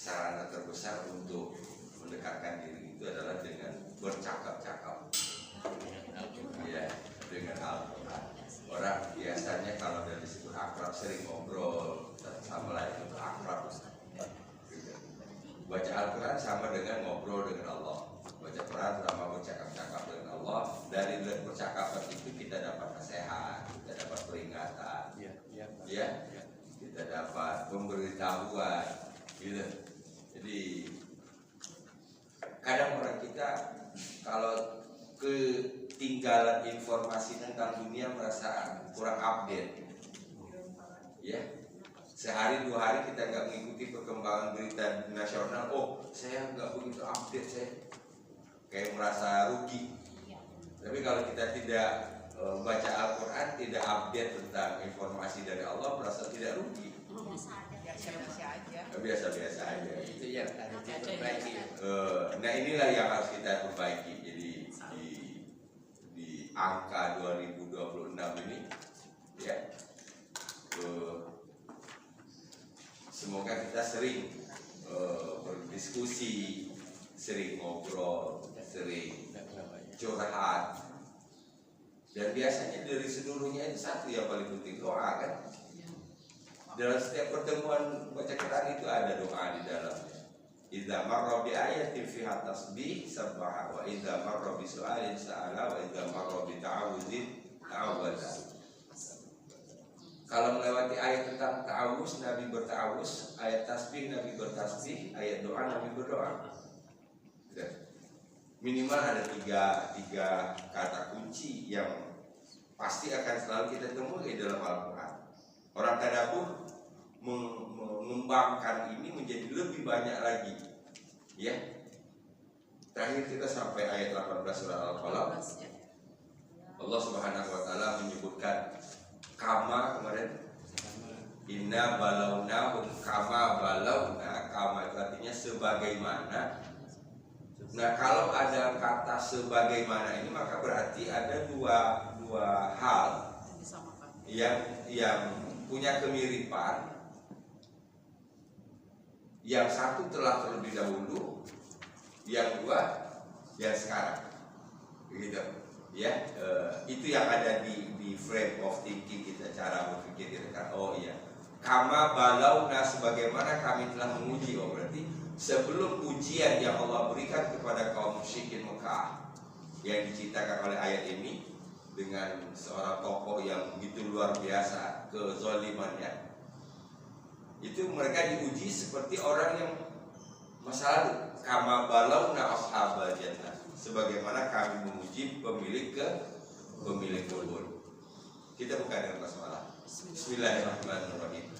sarana terbesar untuk mendekatkan diri itu adalah dengan bercakap-cakap, ya, dengan Al-Quran. Orang biasanya kalau udah disebut akrab sering ngobrol sama lain itu akrab. Baca Al-Quran sama dengan ngobrol dengan Allah. Baca Quran sama bercakap-cakap dengan Allah. Dari percakapan itu kita dapat nasihat, kita dapat peringatan, ya, kita dapat pemberitahuan, gitu. Jadi kadang orang kita kalau ketinggalan informasi tentang dunia merasa kurang update, ya. Sehari dua hari kita nggak mengikuti perkembangan berita nasional, oh saya nggak begitu update, saya kayak merasa rugi. Tapi kalau kita tidak baca Al-Quran, tidak update tentang informasi dari Allah, merasa tidak rugi. Biasa-biasa aja. Itu yang harus diperbaiki. Nah inilah yang harus kita perbaiki. Jadi di angka 2026 ini, ya, semoga kita sering berdiskusi, sering ngobrol, sering curhat. Dan biasanya dari seluruhnya itu satu yang paling penting, doa, kan? Dalam setiap pertemuan baca Quran itu ada doa di dalamnya. Idza marra bi ayatin fiha tasbih sabbaha wa idza marra bi su'alin sa'ala wa idza marra bi ta'awudzin ta'awwadza. Kalau melewati ayat tentang ta'awuz, Nabi berta'awuz, ayat tasbih Nabi bertasbih, ayat doa Nabi berdoa. Minimal ada tiga kata kunci yang pasti akan selalu kita temui di dalam Al-Quran. Orang tadabbur mengembangkan ini menjadi lebih banyak lagi, ya. Terakhir kita sampai ayat 18 surah Al-Qalam. Allah Subhanahu wa taala menyebutkan kama kemarin. Inna balauna kama balauna, kama itu artinya sebagaimana. Nah, kalau ada kata sebagaimana ini maka berarti ada dua hal yang punya kemiripan. Yang satu telah terlebih dahulu, yang dua yang sekarang, begitu, ya. Itu yang ada di frame of thinking kita, cara berpikir kita kan. Oh iya, kama balauna, sebagaimana kami telah menguji. Oh berarti sebelum ujian yang Allah berikan kepada kaum musyrikin Mekah yang diceritakan oleh ayat ini dengan seorang tokoh yang begitu luar biasa kezalimannya, itu mereka diuji seperti orang yang masa lalu. Kama balauna ashabal jannah, sebagaimana kami menguji pemilik kebun. Kita buka dengan basmalah. Bismillahirrahmanirrahim.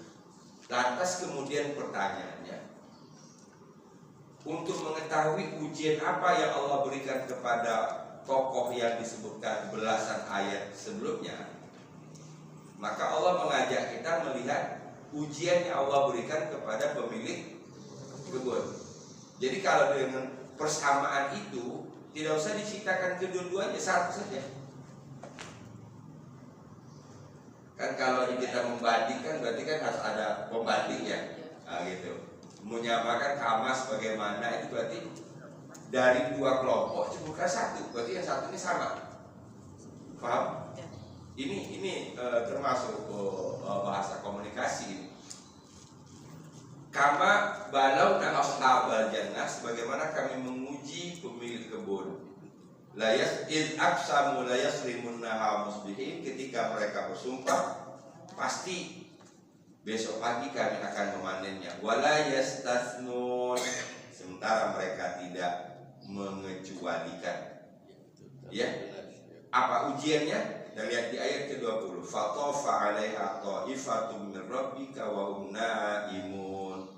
Lantas kemudian pertanyaannya, untuk mengetahui ujian apa yang Allah berikan kepada tokoh yang disebutkan belasan ayat sebelumnya, maka Allah mengajak kita melihat ujian yang Allah berikan kepada pemilik kebun. Jadi kalau dengan persamaan itu tidak usah diceritakan kedua-duanya, satu saja. Kan kalau kita membandingkan berarti kan harus ada pembanding, ya. Nah, gitu. Menyamakan kama sebagaimana itu berarti dari dua kelompok sebutkan satu, berarti yang satu ini sama. Paham? Ini termasuk bahasa komunikasi ini. Kama balauna ashabal jannah, sebagaimana kami menguji pemilik kebun. Layas iz aqsamu layasrimunnaha musbihin, ketika mereka bersumpah pasti besok pagi kami akan memanennya. Wala yastatsnun, sementara mereka tidak mengecualikan. Ya. Apa ujiannya? Kita lihat di ayat ke-20. Fatofa 'alaiha ta'ifatun min rabbika wa hum naimun.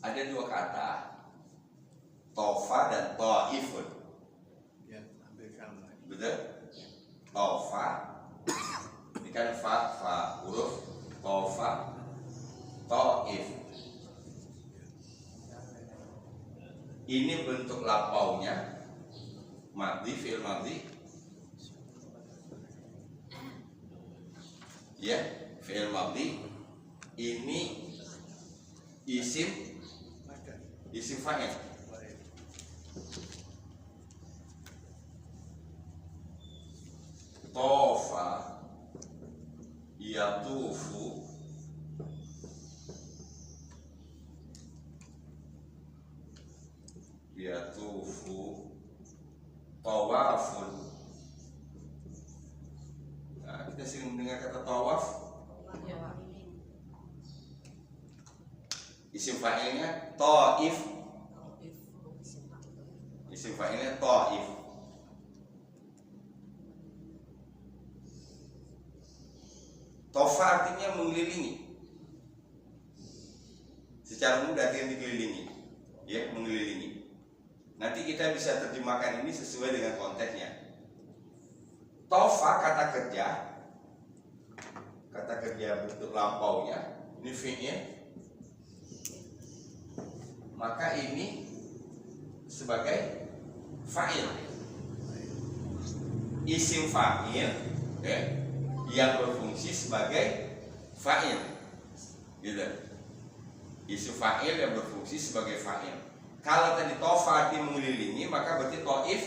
ada dua kata, tofa dan ta'ifun. Ya, hampir sama. Betul? Tofa, ini kan fa huruf tofa, ta'if. Ini bentuk lapaunya, madhi, fi'il madhi. Ya, fi'il madhi. Ini isim fa'il. Tofa yatufu tawafun. Nah, kita sering mendengar kata tawaf. Isim fa'ilnya ta'if. Isim fa'ilnya ta'if. Tofa artinya mengelilingi. Secara umum artinya dikelilingi, ya, mengelilingi. Nanti kita bisa terjemahkan ini sesuai dengan konteksnya. Tofa kata kerja bentuk lampaunya, ini fi'il. Maka ini sebagai fa'il, isim fa'il, ya, yang berfungsi sebagai fa'il, gitu. Isim fa'il yang berfungsi sebagai fa'il. Kalau tadi tofa arti mengelilingi, maka berarti to'if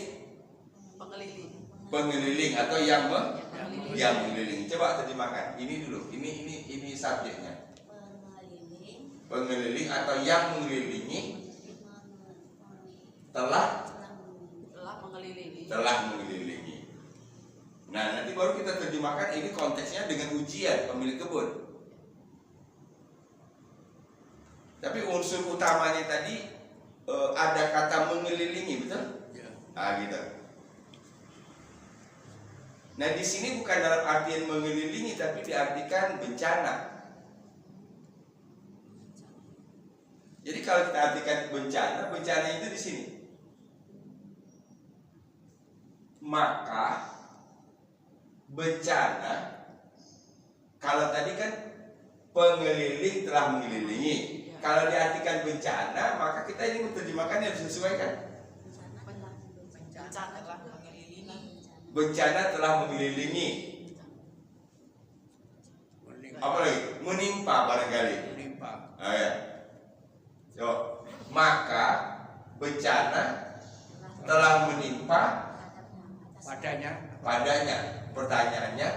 pengeliling atau yang mengelilingi. Coba terjemahkan. Ini dulu. Ini subjeknya. Pengeliling atau yang mengelilingi telah mengelilingi. Nah, nanti baru kita terjemahkan ini konteksnya dengan ujian pemilik kebun. Tapi unsur utamanya tadi ada kata mengelilingi, betul? Ya. Ah, gitu. Nah, di sini bukan dalam artian mengelilingi, tapi diartikan bencana. Jadi kalau kita artikan bencana itu di sini. Maka bencana, kalau tadi kan pengeliling telah mengelilingi. Kalau diartikan bencana, maka kita ini menerjemahkan yang disesuaikan. Bencana telah mengelilingi. Apa lagi? Menimpa barangkali. Menimpa. Ah, ya. So, maka bencana telah menimpa padanya. Pertanyaannya,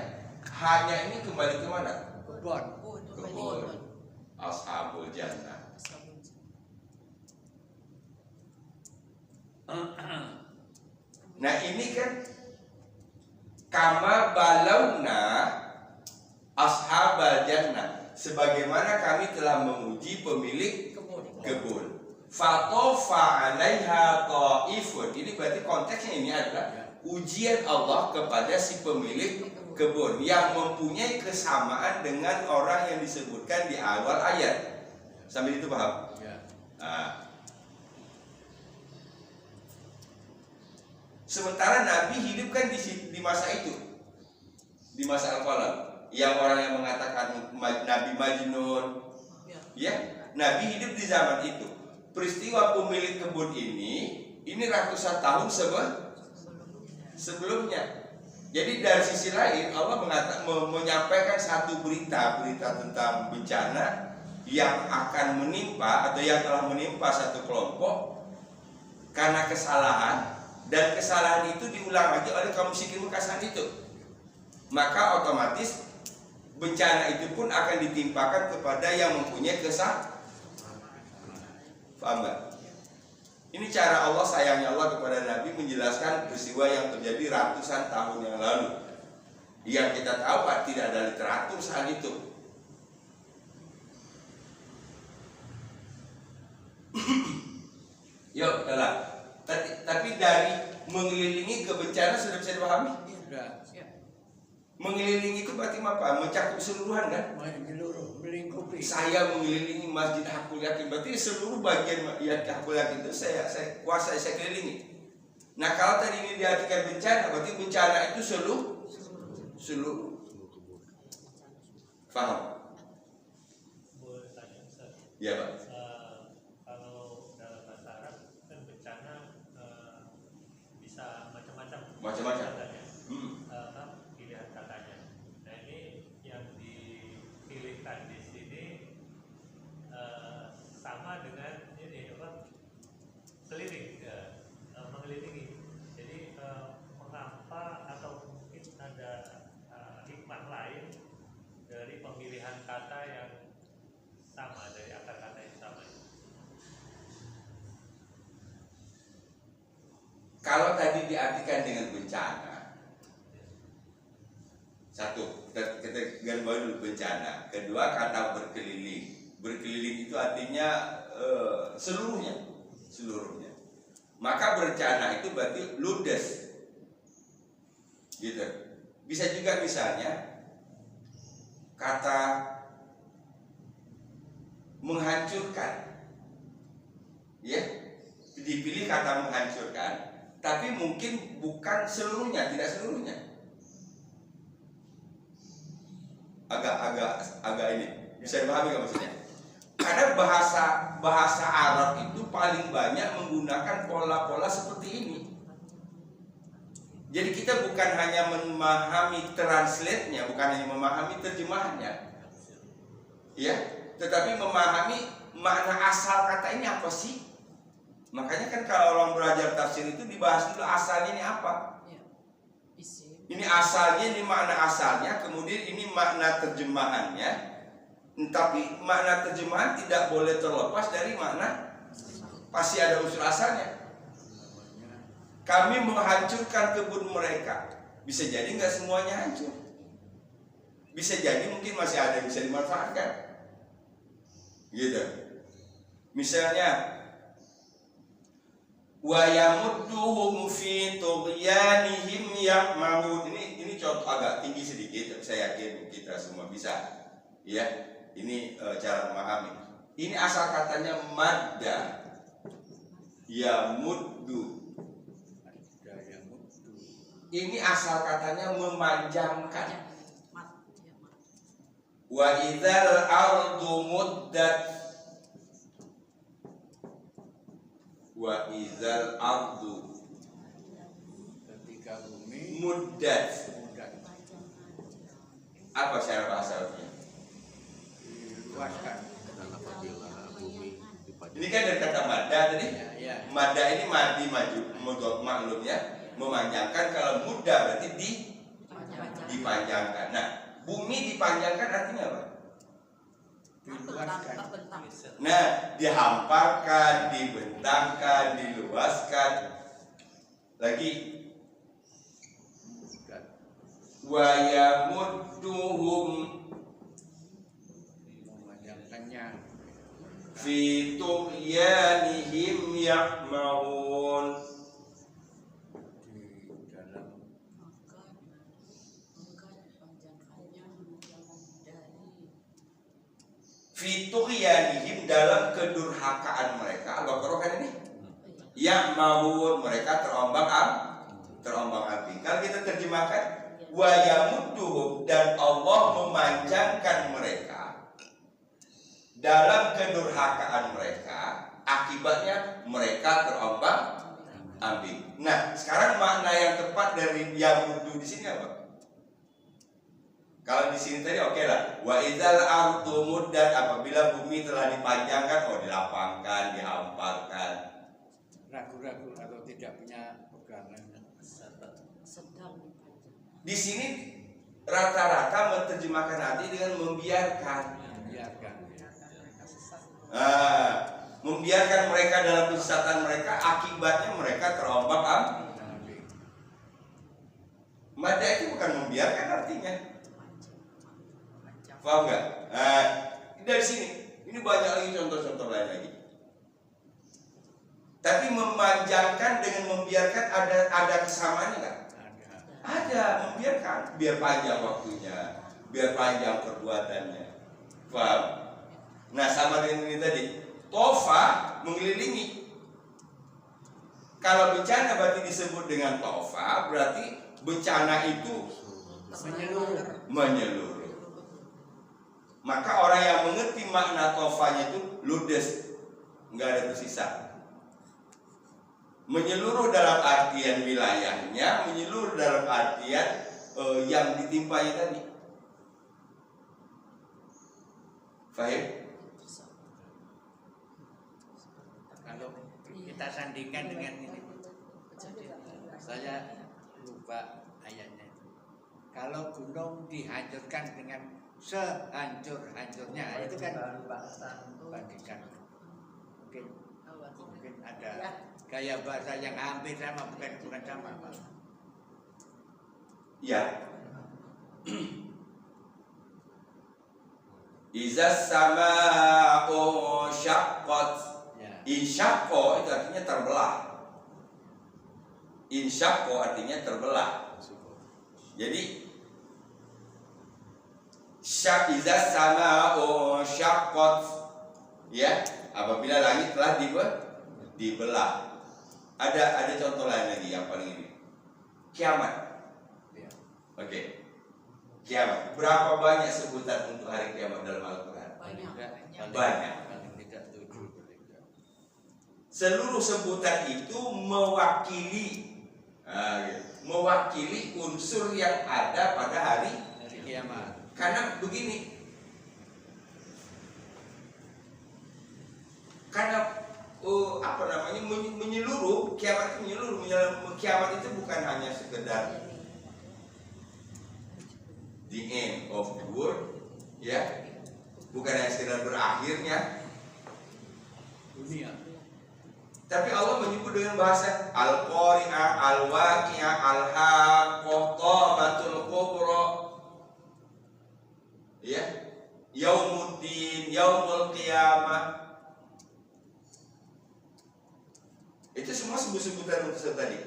hanya ini kembali ke mana? Kebun. Ashabul jannah. Nah, ini kan kama balauna ashabal jannah, sebagaimana kami telah menguji pemilik kebun. Fatofa 'alaiha ta'ifun. Ini berarti konteksnya ini adalah ujian Allah kepada si pemilik kebun yang mempunyai kesamaan dengan orang yang disebutkan di awal ayat. Sampai itu paham? Ya. Nah. Sementara Nabi hidup kan di masa itu, di masa Al-Qalam, yang orang yang mengatakan Nabi Majnun, ya, Nabi hidup di zaman itu. Peristiwa pemilik kebun ini ratusan tahun sebelumnya. Jadi dari sisi lain Allah menyampaikan satu berita tentang bencana yang akan menimpa atau yang telah menimpa satu kelompok karena kesalahan, dan kesalahan itu diulang lagi oleh kaum musyrikin Mekah saat itu. Maka otomatis bencana itu pun akan ditimpakan kepada yang mempunyai kesalahan. Paham nggak? Ini cara Allah, sayangnya Allah kepada Nabi menjelaskan peristiwa yang terjadi ratusan tahun yang lalu. Yang kita tahu Pak, tidak ada literatur saat itu. Yuk, adalah. Tapi dari mengelilingi ke bencana sudah bisa dipahami? Sudah. Mengelilingi itu berarti apa? Mencakup seluruhan kan? menyeluruh, melingkupi. Saya mengelilingi Masjid Hakul Yakin, berarti seluruh bagian Hakul Yakin itu saya kuasai, saya kelilingi. Nah kalau tadi ini diartikan bencana, berarti bencana itu seluruh. Paham? Boleh tanya Ustaz? Iya Pak. Kalau dalam bahasa Arab kan bencana bisa macam-macam. Macam-macam. Katanya. Hmm. Pilihan katanya. Nah ini yang dipilihkan di sini sama dengan ini apa? Keliling, mengelilingi. Jadi mengapa atau mungkin ada hikmah lain dari pemilihan kata yang sama, dari akar kata yang sama? Kalau tadi diartikan dengan bencana, satu, kita garis dulu bencana. Kedua, kata berkeliling. Berkeliling itu artinya seluruhnya. Maka bencana itu berarti ludes, gitu. Bisa juga misalnya kata menghancurkan, ya, dipilih kata menghancurkan, tapi mungkin bukan seluruhnya, tidak seluruhnya. Agak ini bisa dipahami nggak maksudnya? Karena bahasa Arab itu paling banyak menggunakan pola-pola seperti ini. Jadi kita bukan hanya memahami translate-nya, bukan hanya memahami terjemahannya, ya, tetapi memahami makna asal kata ini apa sih. Makanya kan kalau orang belajar tafsir itu dibahas dulu asalnya ini apa. Ini asalnya, ini makna asalnya, kemudian ini makna terjemahannya. Tapi makna terjemahan tidak boleh terlepas dari makna, pasti ada unsur asalnya. Kami menghancurkan kebun mereka. Bisa jadi nggak semuanya hancur. Bisa jadi mungkin masih ada yang bisa dimanfaatkan. Gitu. Misalnya, wa yamudduhum fi tughyanihim ya'mahun. Ini contoh agak tinggi sedikit, tapi saya yakin kita semua bisa. Ya. Ini cara memahami. Ini asal katanya madda, yamuddu. Ini asal katanya memanjangkan. Wa idzal ardu muddat. Wa idzal ardu, Ketika bumi muddat. Apa secara bahasa Arabnya? diluaskan. Ini kan dari kata madda tadi. Ya. Madda ini madi maju, maklumnya memanjangkan. Kalau muda berarti dipanjangkan. Nah, bumi dipanjangkan artinya apa? Diluaskan. Nah, dihamparkan, dibentangkan, diluaskan. Lagi, wa yamudduhum memanjangkannya fi tughyanihim ya'mahun. di dalam Fi tughyanihim, dalam kedurhakaan mereka. Al-Baqarah kan ini? Ya'mahun, mereka terombang-ambing. Kalau kita terjemahkan, wa yamudduhum, dan Allah memanjangkan mereka dalam kedurhakaan mereka, akibatnya mereka terombang-ambing. Nah, sekarang makna yang tepat dari yamuddu di sini apa? Kalau di sini tadi oke lah, wa idzal ardu muddat, apabila bumi telah dipanjangkan, dilapangkan, dihamparkan. ragu-ragu atau tidak punya pegangan. Di sini rata-rata menerjemahkan arti dengan membiarkan. Membiarkan mereka dalam kesesatan mereka, akibatnya mereka terombang-ambing. Madda itu bukan membiarkan artinya. Paham nggak? Dari sini, ini banyak lagi contoh-contoh lain lagi. Tapi memanjangkan dengan membiarkan ada kesamaannya nggak? Ada, membiarkan, biar panjang waktunya, biar panjang perbuatannya. Paham? Nah, sama dengan ini tadi, tofa mengelilingi. Kalau bencana berarti disebut dengan tofa, berarti bencana itu menyeluruh. Maka orang yang mengerti makna tofanya itu ludes, nggak ada tersisa. Menyeluruh dalam artian wilayahnya, menyeluruh dalam artian yang ditimpanya tadi. Fahim? Kalau kita sandingkan dengan ini, saya lupa ayatnya. Kalau gunung dihancurkan dengan sehancur-hancurnya, itu kan bandingkan. Mungkin ada gaya bahasa yang hampir sama, bukan sama, Pak. Ya. Iza sama'u syaqqat. Ya. Insyaqqa itu artinya terbelah. Insyaqqa artinya terbelah. Jadi iza sama'u syaqqat, ya, apabila langit telah dibelah. Ada contoh lain lagi yang paling ini. Kiamat. Ya. Oke. Kiamat. Berapa banyak sebutan untuk hari kiamat dalam Al-Quran? Banyak. Paling tidak 7. Seluruh sebutan itu mewakili unsur yang ada pada hari kiamat. Karena begini, karena menyeluruh, kiamat itu menyeluruh. Kiamat itu bukan hanya sekedar the end of the world, ya, bukan hanya sekedar berakhirnya Dunia. tapi Allah menyebut dengan bahasa al-qari'ah, al-waqi'ah, al-haqqah, qamatul kubra, ya, yaumuddin, yaumul qiyamah. Itu semua sebut-sebutan untuk tadi.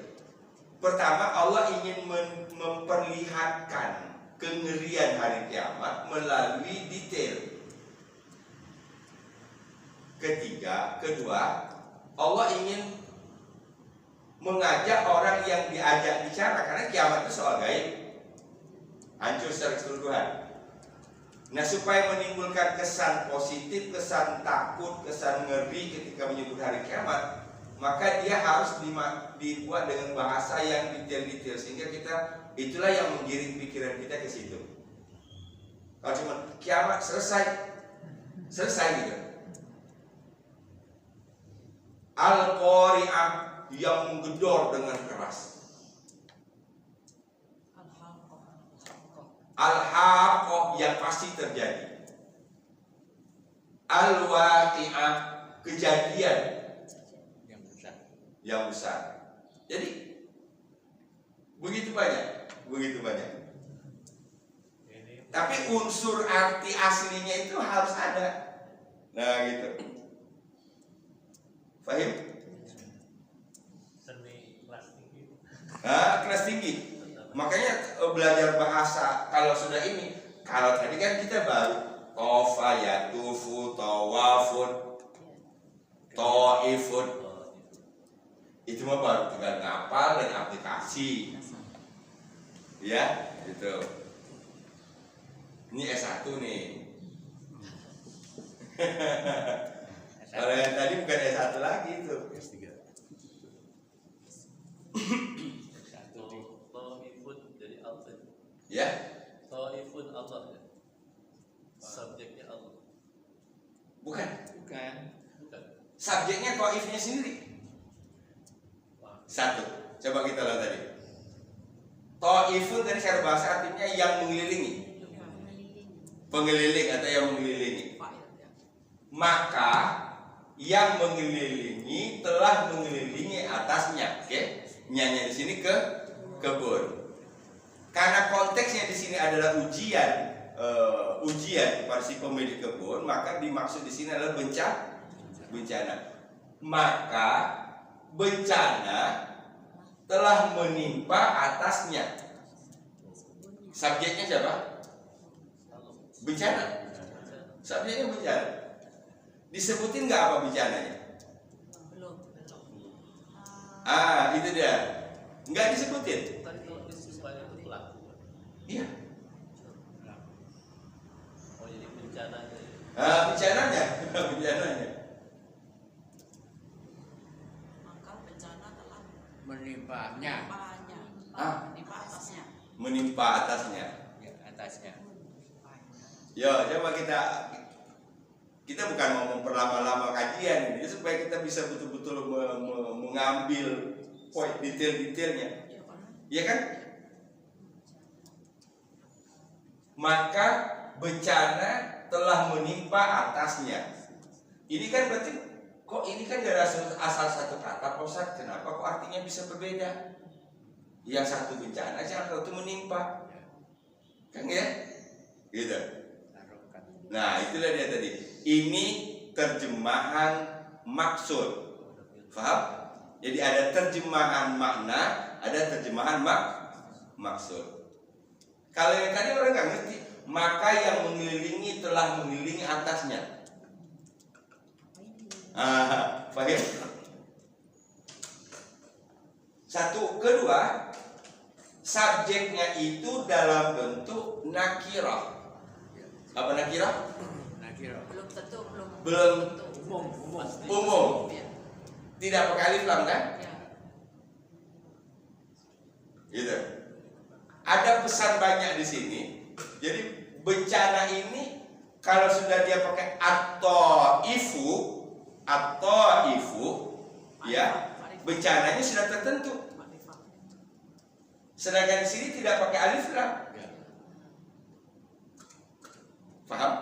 Pertama, Allah ingin memperlihatkan kengerian hari kiamat melalui detail. Kedua, Allah ingin mengajak orang yang diajak bicara, karena kiamat itu soal gaib, hancur secara keseluruhan. Nah, supaya menimbulkan kesan positif, kesan takut, kesan ngeri ketika menyebut hari kiamat, maka dia harus dibuat dengan bahasa yang detail-detail, sehingga itulah yang menggiring pikiran kita ke situ. Kalau cuma kiamat selesai gitu. Al-Qari'ah yang menggedor dengan keras. Al-Haqqah yang pasti terjadi. Al-Waqi'ah kejadian yang besar. Jadi begitu banyak. Tapi unsur arti aslinya itu harus ada. Nah, gitu. Fahim? Seni kelas tinggi. Kelas tinggi. Makanya belajar bahasa kalau sudah ini. Kalau tadi kan kita baru tofa, yatufu, tawafun, ta'ifun. Itu mah baru tinggal ngapal dan aplikasi. Ya, gitu. Ini S1 nih. Kalau yang tadi bukan S1 lagi itu. S3. Ta'ifun jadi Allah. Ya. Ta'ifun Allah ya. Subjeknya Allah. Bukan. Bukan. Subjeknya ta'ifnya sendiri. Satu. Coba kita lihat tadi. Ta'ifun tadi secara bahasa artinya yang mengelilingi. Pengeliling atau yang mengelilingi. Maka yang mengelilingi telah mengelilingi atasnya. Oke? Nyanya di sini ke kebun. Karena konteksnya di sini adalah ujian kepada si pemilik kebun, maka dimaksud di sini adalah bencana. Maka bencana telah menimpa atasnya. Subjeknya siapa? Allah. Bencana. Subjeknya bencana. Disebutin nggak apa bencananya? Belum. Itu dia. Nggak disebutin. Tadi kalau supaya itu pelaku. Iya. Oh jadi bencananya. Bencananya, bencananya. Maka bencana telah Menimpanya. menimpa atasnya. Menimpa atasnya. Ya, atasnya. Yo, coba kita bukan mau memperlama-lama kajian ini supaya kita bisa betul-betul mengambil poin detail-detailnya. Iya, Pak. Iya kan? Maka bencana telah menimpa atasnya. Ini kan berarti kok ini kan gak asal satu kata, Pak Ustadz. Kenapa kok artinya bisa berbeda? Yang satu bencana, yang satu menimpa. Kan ya? Gitu. Nah, itulah dia tadi. Ini terjemahan maksud. Paham? Jadi ada terjemahan makna, ada terjemahan maksud. Kalau yang tadi orang nggak ngerti, maka yang mengelilingi telah mengelilingi atasnya. Paham? Satu, kedua, subjeknya itu dalam bentuk nakirah. Apa nakirah? Nakiro. Belum tentu Belum Umum. umum. Ya. Tidak pakai alif lam kan? Ya. Gitu. Ada pesan banyak di sini. Jadi bencana ini kalau sudah dia pakai atau ifu, ya bencananya sudah tertentu. Sedangkan di sini tidak pakai alif lam. Paham?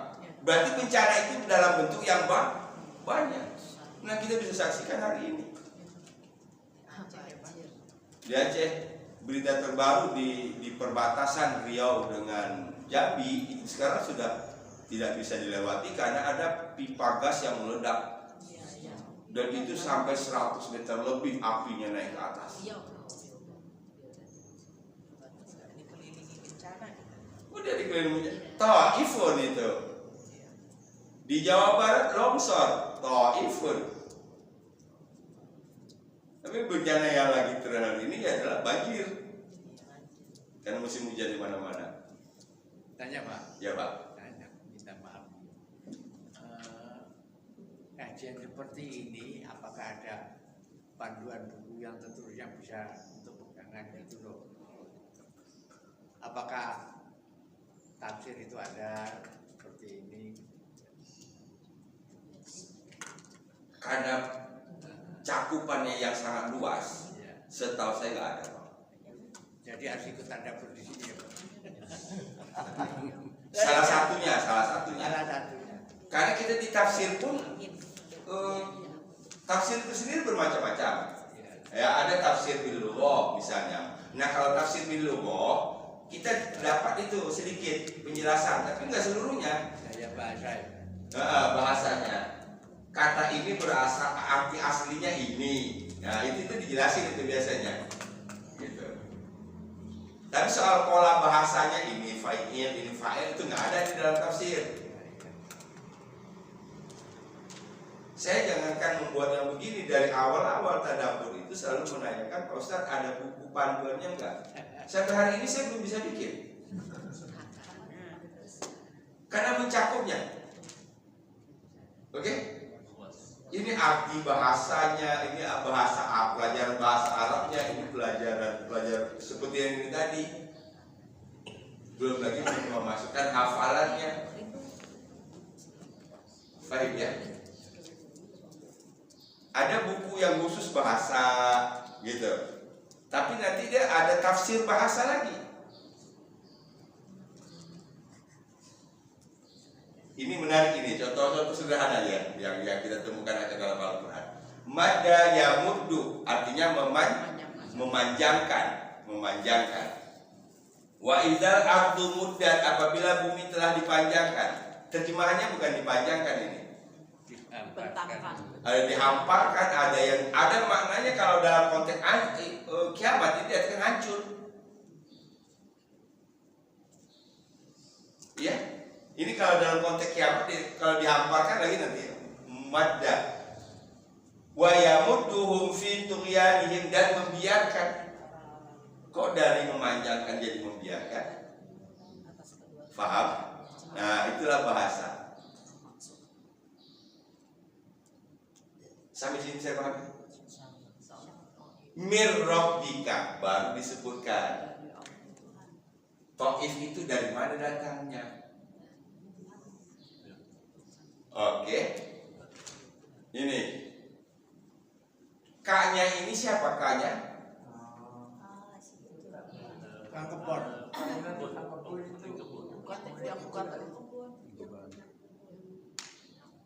Berarti bencana itu dalam bentuk yang banyak. Nah, kita bisa saksikan hari ini di Aceh, berita terbaru di perbatasan Riau dengan Jambi itu sekarang sudah tidak bisa dilewati karena ada pipa gas yang meledak dan itu sampai 100 meter lebih apinya naik ke atas. Dikelilingi bencana. Udah dikelilingi Taifun itu. Di Jawa Barat longsor, Taifun. Tapi bencana yang lagi terjadi ini adalah banjir. Karena musim hujan di mana-mana. Tanya Pak. Ya Pak. Tanya, minta maaf. Kajian seperti ini, apakah ada panduan buku yang tertulis yang bisa untuk pegangan gitu loh? Apakah tafsir itu ada seperti ini? Karena cakupannya yang sangat luas, Ya. setahu saya nggak ada Pak. Jadi harus ikut tanda di sini ya Pak. Salah satunya. Salah satunya. Karena kita di tafsir pun tafsir itu sendiri bermacam-macam. Ya, ada tafsir bil lughah misalnya. Nah, kalau tafsir bil lughah kita dapat itu sedikit penjelasan, tapi nggak seluruhnya. Saya bahasa ya. Bahasanya. Kata ini berasal arti aslinya ini. Nah, itu dijelasin itu biasanya. Gitu. Tapi soal pola bahasanya ini fa'il, ini fa'il itu nggak ada di dalam tafsir. Saya jangankan membuat yang begini dari awal-awal tadabbur itu selalu menanyakan, Pak Ustadz ada buku panduannya enggak? Sampai hari ini saya belum bisa bikin. Karena mencakupnya. Oke? Ini arti bahasanya, ini bahasa pelajaran bahasa Arabnya, ini pelajar seperti yang ini tadi. Belum lagi memasukkan hafalannya. Baik ya. Ada buku yang khusus bahasa gitu. Tapi nanti dia ada tafsir bahasa lagi. Ini menarik ini, contoh-contoh sederhana ya yang kita temukan ada dalam Al-Quran. Madda yamuddu artinya memanjangkan. Wa idzal ardu muddat apabila bumi telah dipanjangkan. Terjemahannya bukan dipanjangkan ini. Ada dihamparkan, ada maknanya kalau dalam konteks kiamat ini artinya hancur. Ini kalau dalam konteks kiamat, kalau dihamparkan lagi nanti madda. Wa yamudduhum fi tughyanihim, dan membiarkan. Kok dari memanjangkan jadi membiarkan? Faham? Nah, itulah bahasa. Sampai sini saya paham. Mir rabbika, baru disebutkan. Taif itu dari mana datangnya? Oke. Ini. K-nya ini siapa K-nya? Kang kebon. Bukan yang bukan dari kebun.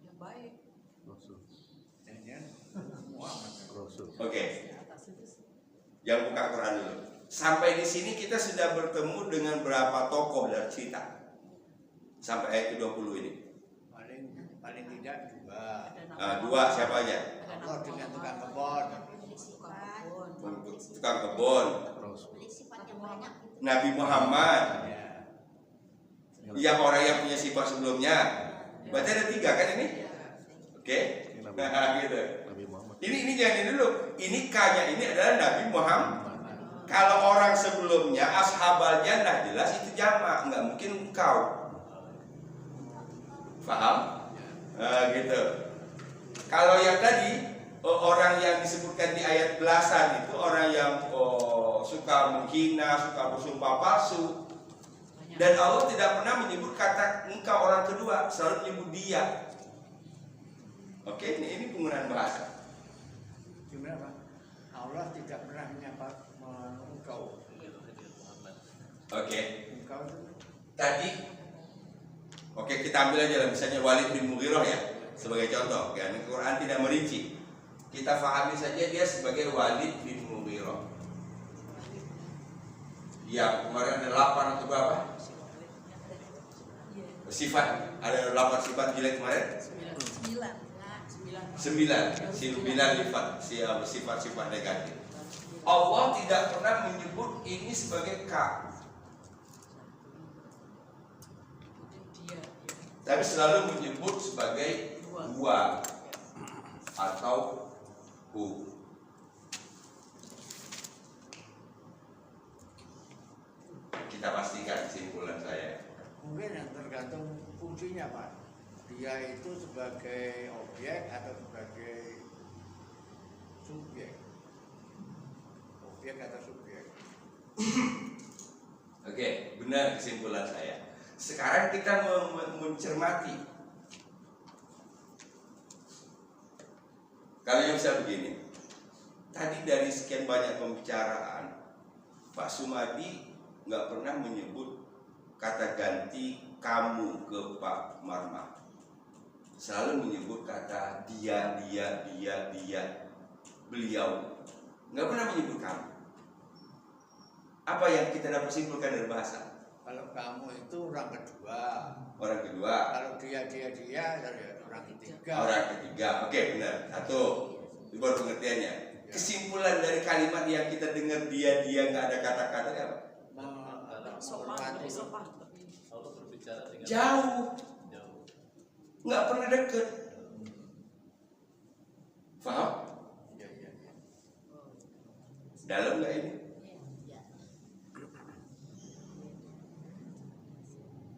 Yang baik. Jangan Muhammad. Oke. Yang buka Quran dulu. Sampai di sini kita sudah bertemu dengan berapa tokoh dari cerita? Sampai ayat ke-20 ini. Paling tidak dua. Dua siapa aja? Allah dengan tukang kebon. Tukang kebun. Nabi Muhammad. Ya. Yang orang yang punya sifat sebelumnya. Berarti ada 3 kan ini? Oke. Nah, gitu. Ini jangan dulu. Ini K-nya ini adalah Nabi Muhammad. Kalau orang sebelumnya ashabal jannah, jelas itu jamak, nggak mungkin engkau. Paham? Gitu. Kalau yang tadi orang yang disebutkan di ayat belasan itu orang yang suka menghina, suka bersumpah palsu, dan Allah tidak pernah menyebut kata engkau orang kedua, selalu menyebut dia. Oke, ini penggunaan bahasa. Gimana Pak? Allah tidak pernah menyapa engkau. Oke. Engkau itu Tadi, oke kita ambil aja lah misalnya Walid bin Mughirah ya sebagai contoh. Karena Quran tidak merinci. Kita pahami saja dia sebagai Walid bin Mughirah. Ya kemarin ada 8 atau berapa? Sifat, ada 8 sifat jelek kemarin? 9 sifat-sifat negatif. Allah tidak pernah menyebut ini sebagai K, tapi selalu menyebut sebagai huwa atau hu. Kita pastikan kesimpulan saya. mungkin yang tergantung fungsinya Pak. Dia itu sebagai objek atau sebagai subjek. Objek atau subjek. Oke, benar kesimpulan saya. Sekarang kita mencermati. Kalau yang bisa begini, tadi dari sekian banyak pembicaraan, Pak Sumadi nggak pernah menyebut kata ganti kamu ke Pak Marmah. Selalu menyebut kata dia, beliau. Nggak pernah menyebut kamu. Apa yang kita dapat simpulkan dari bahasa? Kalau kamu itu orang kedua. Orang kedua. Kalau dia dari orang ketiga. Orang ketiga. Oke, benar. Satu. Itu baru pengertiannya. Ya. Kesimpulan dari kalimat yang kita dengar dia nggak ada kata-kata apa? Sopan. Allah berbicara dengan Jauh. jauh. Nggak pernah deket. Paham? Iya. Dalam nggak ini?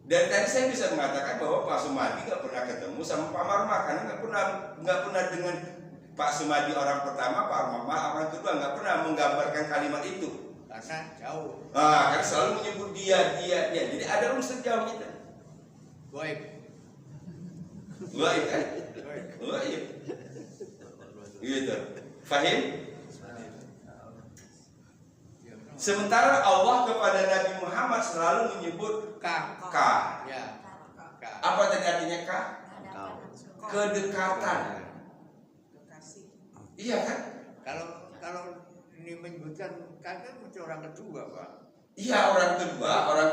Dan tadi saya bisa mengatakan bahwa Pak Sumadi nggak pernah ketemu sama Pak Marmah karena nggak pernah dengan Pak Sumadi orang pertama, Pak Marmah orang kedua, nggak pernah menggambarkan kalimat itu. Karena jauh. Karena selalu menyebut dia. Jadi ada unsur jauh itu. Baik. Gaib kan? Gaib. Gitu. Fahim? Sementara Allah kepada Nabi Muhammad selalu menyebut K. Ya. K. apa tadi artinya K? Kedekatan. Iya kan? Kalau ini menyebutkan kakak mesti orang kedua Pak. Iya orang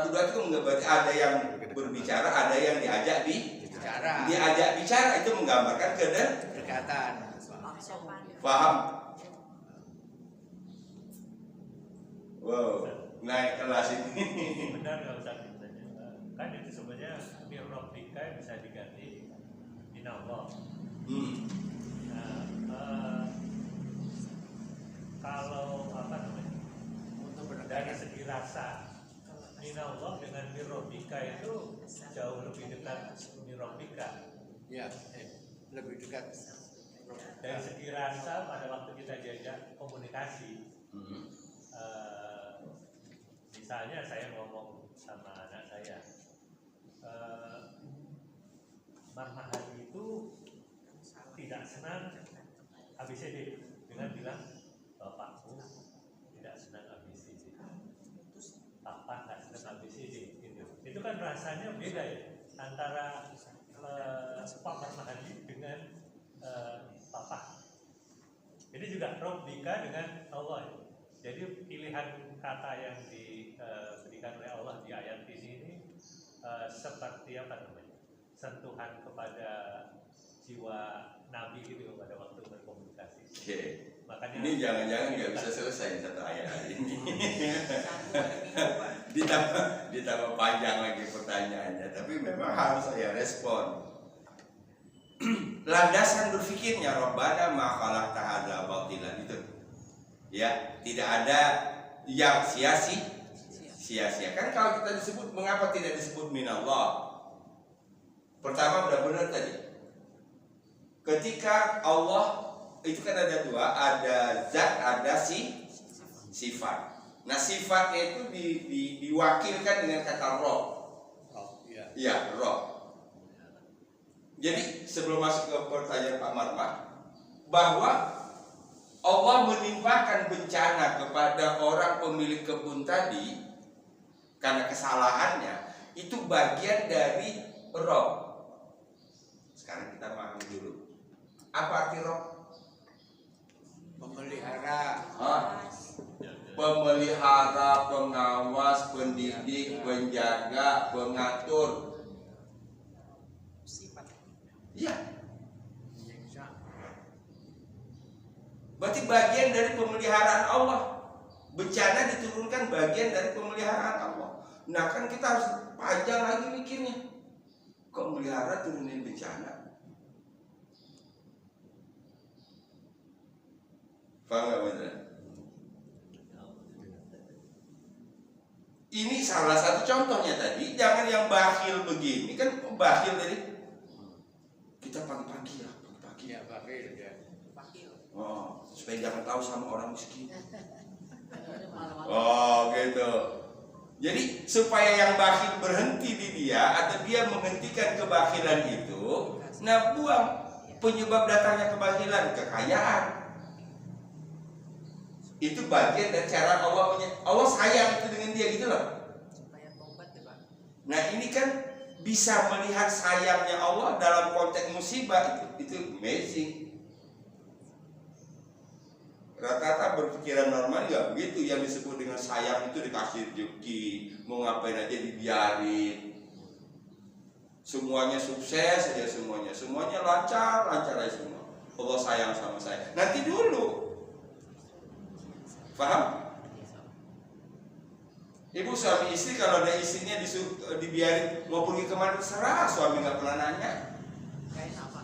kedua itu nggak berarti ada yang berbicara, ada yang diajak Bicara. diajak bicara, itu menggambarkan Kedekatan. paham? Wow, naik kelas ini. Benar nggak Ustaz? kan itu sebenarnya mir rabbika bisa diganti minallah. Nah, kalau apa namanya, Untuk dari berdekatan. segi rasa minallah dengan mir rabbika itu jauh lebih dekat mir rabbika. Ya, lebih dekat. Dari segi rasa pada waktu kita diajak komunikasi, misalnya saya ngomong sama anak saya, Marmahadi itu tidak senang ABCD, dengan bilang bapakmu tidak senang ABCD, papa nggak senang ABCD, gitu. Itu kan rasanya beda ya antara Pak Marmahadi dengan papa. Ini juga Rabbika dengan Allah ya. Jadi pilihan kata yang diberikan oleh Allah di ayat ini seperti apa namanya, sentuhan kepada jiwa Nabi gitu pada waktu berkomunikasi. Oke. Makanya Ini jangan-jangan nggak bisa selesai satu ayat hari ini. Satu hari minggu, Pak. ditambah panjang lagi pertanyaannya, tapi memang harus saya respon. Landasan berpikirnya Rabbana ma khalaqta hadza batilan itu. Ya, tidak ada yang sia-sia. Kan kalau kita disebut, mengapa tidak disebut minallah? Pertama benar-benar tadi. Ketika Allah itu kan ada dua, ada zat, ada sifat. Nah, sifatnya itu diwakilkan dengan kata roh. Oh, iya. Iya, roh. Jadi sebelum masuk ke pertanyaan Pak Marmah, bahwa Allah menimpakan bencana kepada orang pemilik kebun tadi karena kesalahannya, itu bagian dari roh. Sekarang kita pahami dulu. Apa arti roh? Memelihara. Pemelihara, pengawas, pendidik, penjaga, pengatur. Sifat. Iya. Menyiksa. Berarti bagian dari pemeliharaan Allah. Bencana diturunkan bagian dari pemeliharaan Allah. Nah, kan kita harus panjang lagi mikirnya. Kok melihara turunin bencana? Paham nggak bener? Ini salah satu contohnya tadi. Jangan yang bakhil begini. Kan bakhil tadi. Kita pagi-pagi lah, pagi-pagi. Iya, bakil ya. Pakil. Oh, supaya jangan tahu sama orang miskin. Malam-malam. Oh, gitu. Jadi supaya yang bakhil berhenti di dia atau dia menghentikan kebakhilan itu, nah buang penyebab datangnya kebakhilan, kekayaan. Itu bagian dari cara Allah sayang itu dengan dia gitu loh. Supaya tobat ya, Pak. Nah, ini kan bisa melihat sayangnya Allah dalam konteks musibah itu amazing. Rata-rata berpikiran normal ya begitu, yang disebut dengan sayang itu dikasih rezeki, mau ngapain aja dibiarin, semuanya sukses aja, semuanya lancar aja semua. Allah sayang sama saya. Nanti dulu, paham? Ibu suami istri kalau ada istrinya dibiarin mau pergi kemana terserah, suami nggak pernah nanya. Kayak apa?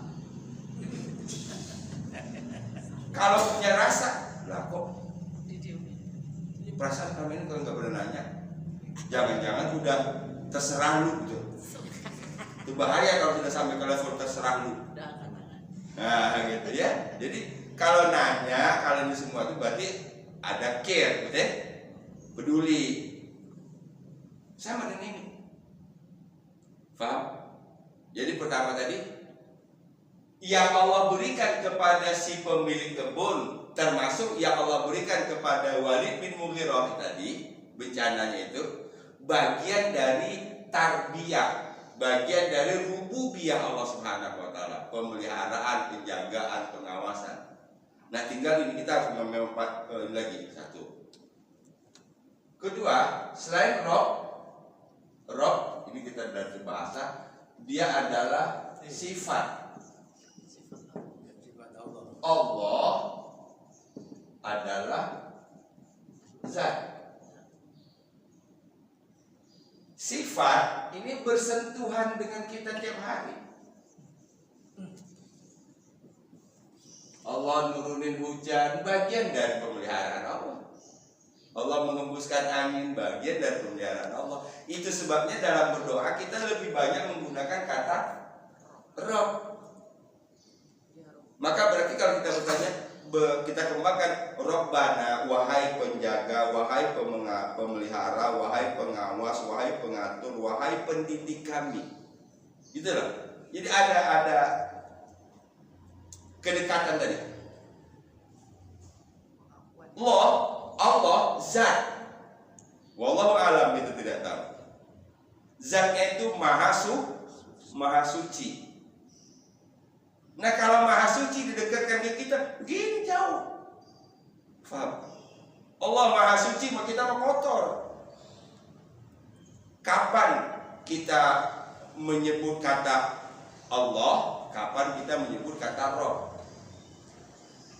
Kalau punya rasa, lah kok Didiemin. ini perasaan kami ini kalau nggak pernah nanya, jangan-jangan udah terserah lu gitu. Itu bahaya kalau sudah sampai ke level terserah lu. Udah angkat tangan. Nah gitu ya. Jadi kalau nanya, kalau ini semua itu berarti ada care, betul ya? Peduli. Sama dengan ini. Paham? Jadi pertama tadi, yang Allah berikan kepada si pemilik kebun, termasuk yang Allah berikan kepada Walid bin Mughirah tadi, bencananya itu bagian dari tarbiyah, bagian dari rububiyah Allah Subhanahu wa taala, pemeliharaan, penjagaan, pengawasan. Nah, tinggal ini kita harus memempat lagi satu. Kedua, selain roh ini kita dari bahasa, dia adalah sifat. Sifat Allah. Allah adalah zat. Sifat sifat ini bersentuhan dengan kita tiap hari. Allah nurunin hujan, bagian dari pemeliharaan Allah. Allah mengembuskan angin, bagian dari pemeliharaan Allah. Itu sebabnya dalam berdoa kita lebih banyak menggunakan kata Rabb. Maka berarti kalau kita bertanya, kita kembangkan Rabbana, wahai penjaga, wahai pemelihara, wahai pengawas, wahai pengatur, wahai pendidik kami. Gitu loh. Jadi ada kedekatan tadi. Allah zat. Wallahu alam, itu tidak tahu. Zatnya itu maha suci. Nah, kalau maha suci didekatkan ke kita, begini jauh. Faham? Allah maha suci, maka kita mau kotor. Kapan kita menyebut kata Allah? Kapan kita menyebut kata Rabb?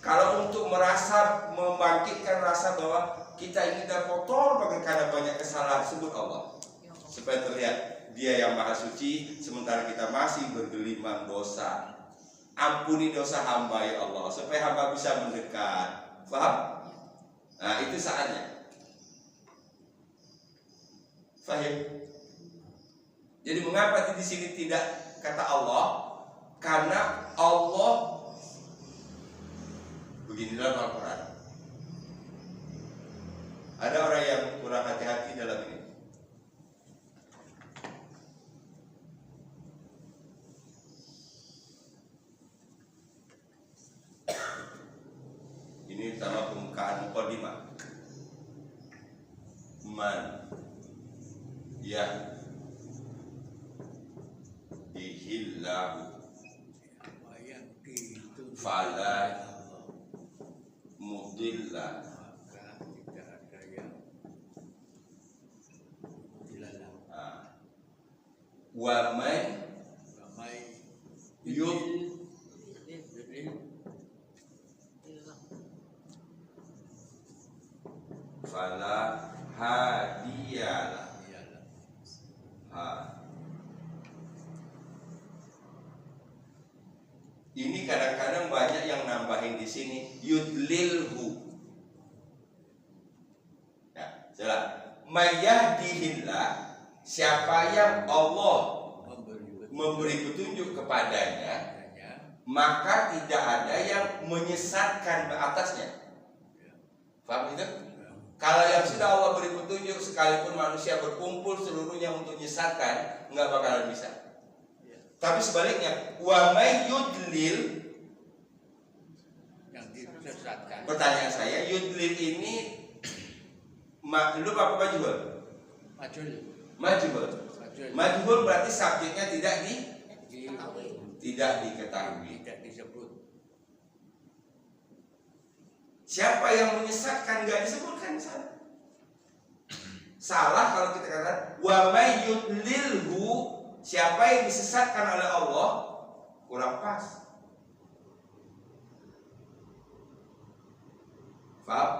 Kalau untuk membangkitkan rasa bahwa kita ini dah kotor karena banyak kesalahan, sebut Allah. Supaya terlihat Dia yang maha suci, sementara kita masih bergelimang dosa. Ampuni dosa hamba ya Allah, supaya hamba bisa mendekat. Faham? Nah, itu saatnya. Fahim? Jadi mengapa di sini tidak kata Allah? Karena Allah beginilah Al-Quran. Ada orang yang kurang hati-hati dalam ini. Ini sama pembukaan mukadimah. Man ya dihillahu fala mudilla maka tidak ada yang dilalah. Wa man Ramai yud fala hadiyalah. Ini kadang-kadang banyak yang nambahin di sini yudlilhu. Ya, jelas. Mayyahdihillah, siapa yang Allah memberi petunjuk kepadanya, maka tidak ada yang menyesatkan ke atasnya. Paham itu? Kalau yang sudah Allah beri petunjuk, sekalipun manusia berkumpul seluruhnya untuk menyesatkan, nggak bakalan bisa. Tapi sebaliknya, wa may yudlil, yang disesatkan. pertanyaan saya, yudlil ini maklum apa majhul? Majul. Majhul. Majhul berarti subjeknya tidak diketahui. Tidak disebut. Siapa yang menyesatkan nggak disebutkan di sana. Salah kalau kita katakan wa may yudlilhu, siapa yang disesatkan oleh Allah, kurang pas. Paham?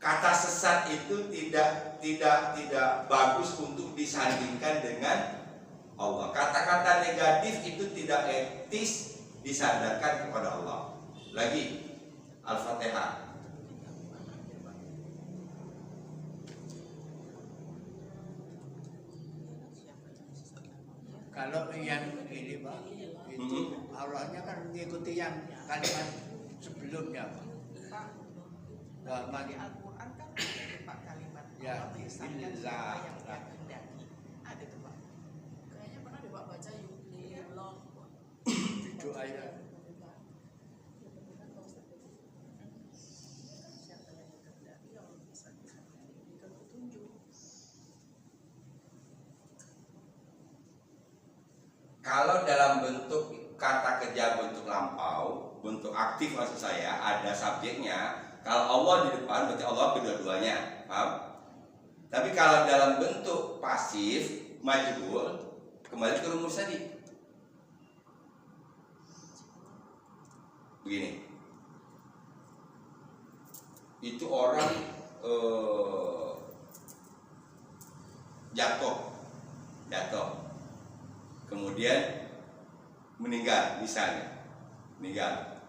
Kata sesat itu tidak bagus untuk disandingkan dengan Allah. Kata-kata negatif itu tidak etis disandarkan kepada Allah. Lagi Al-Fatihah. Kalau yang ini Pak, itu Allahnya kan mengikuti yang kalimat sebelumnya Pak. Di Al-Quran kan ada Pak kalimat Ya, Allah menyesatkan illa. siapa yang dia kehendaki. Ada tuh Pak. Kayaknya pernah deh Pak baca yudlillah. Itu ayat. Siapa yang dia kehendaki Allah menyesatkan, diberikan petunjuk. Kalau dalam bentuk kata kerja bentuk lampau, bentuk aktif maksud saya, ada subjeknya. Kalau Allah di depan berarti Allah kedua-duanya, paham? Tapi kalau dalam bentuk pasif, majhul, kembali ke rumus tadi. Begini. Itu orang jatuh jatuh, kemudian meninggal, misalnya meninggal.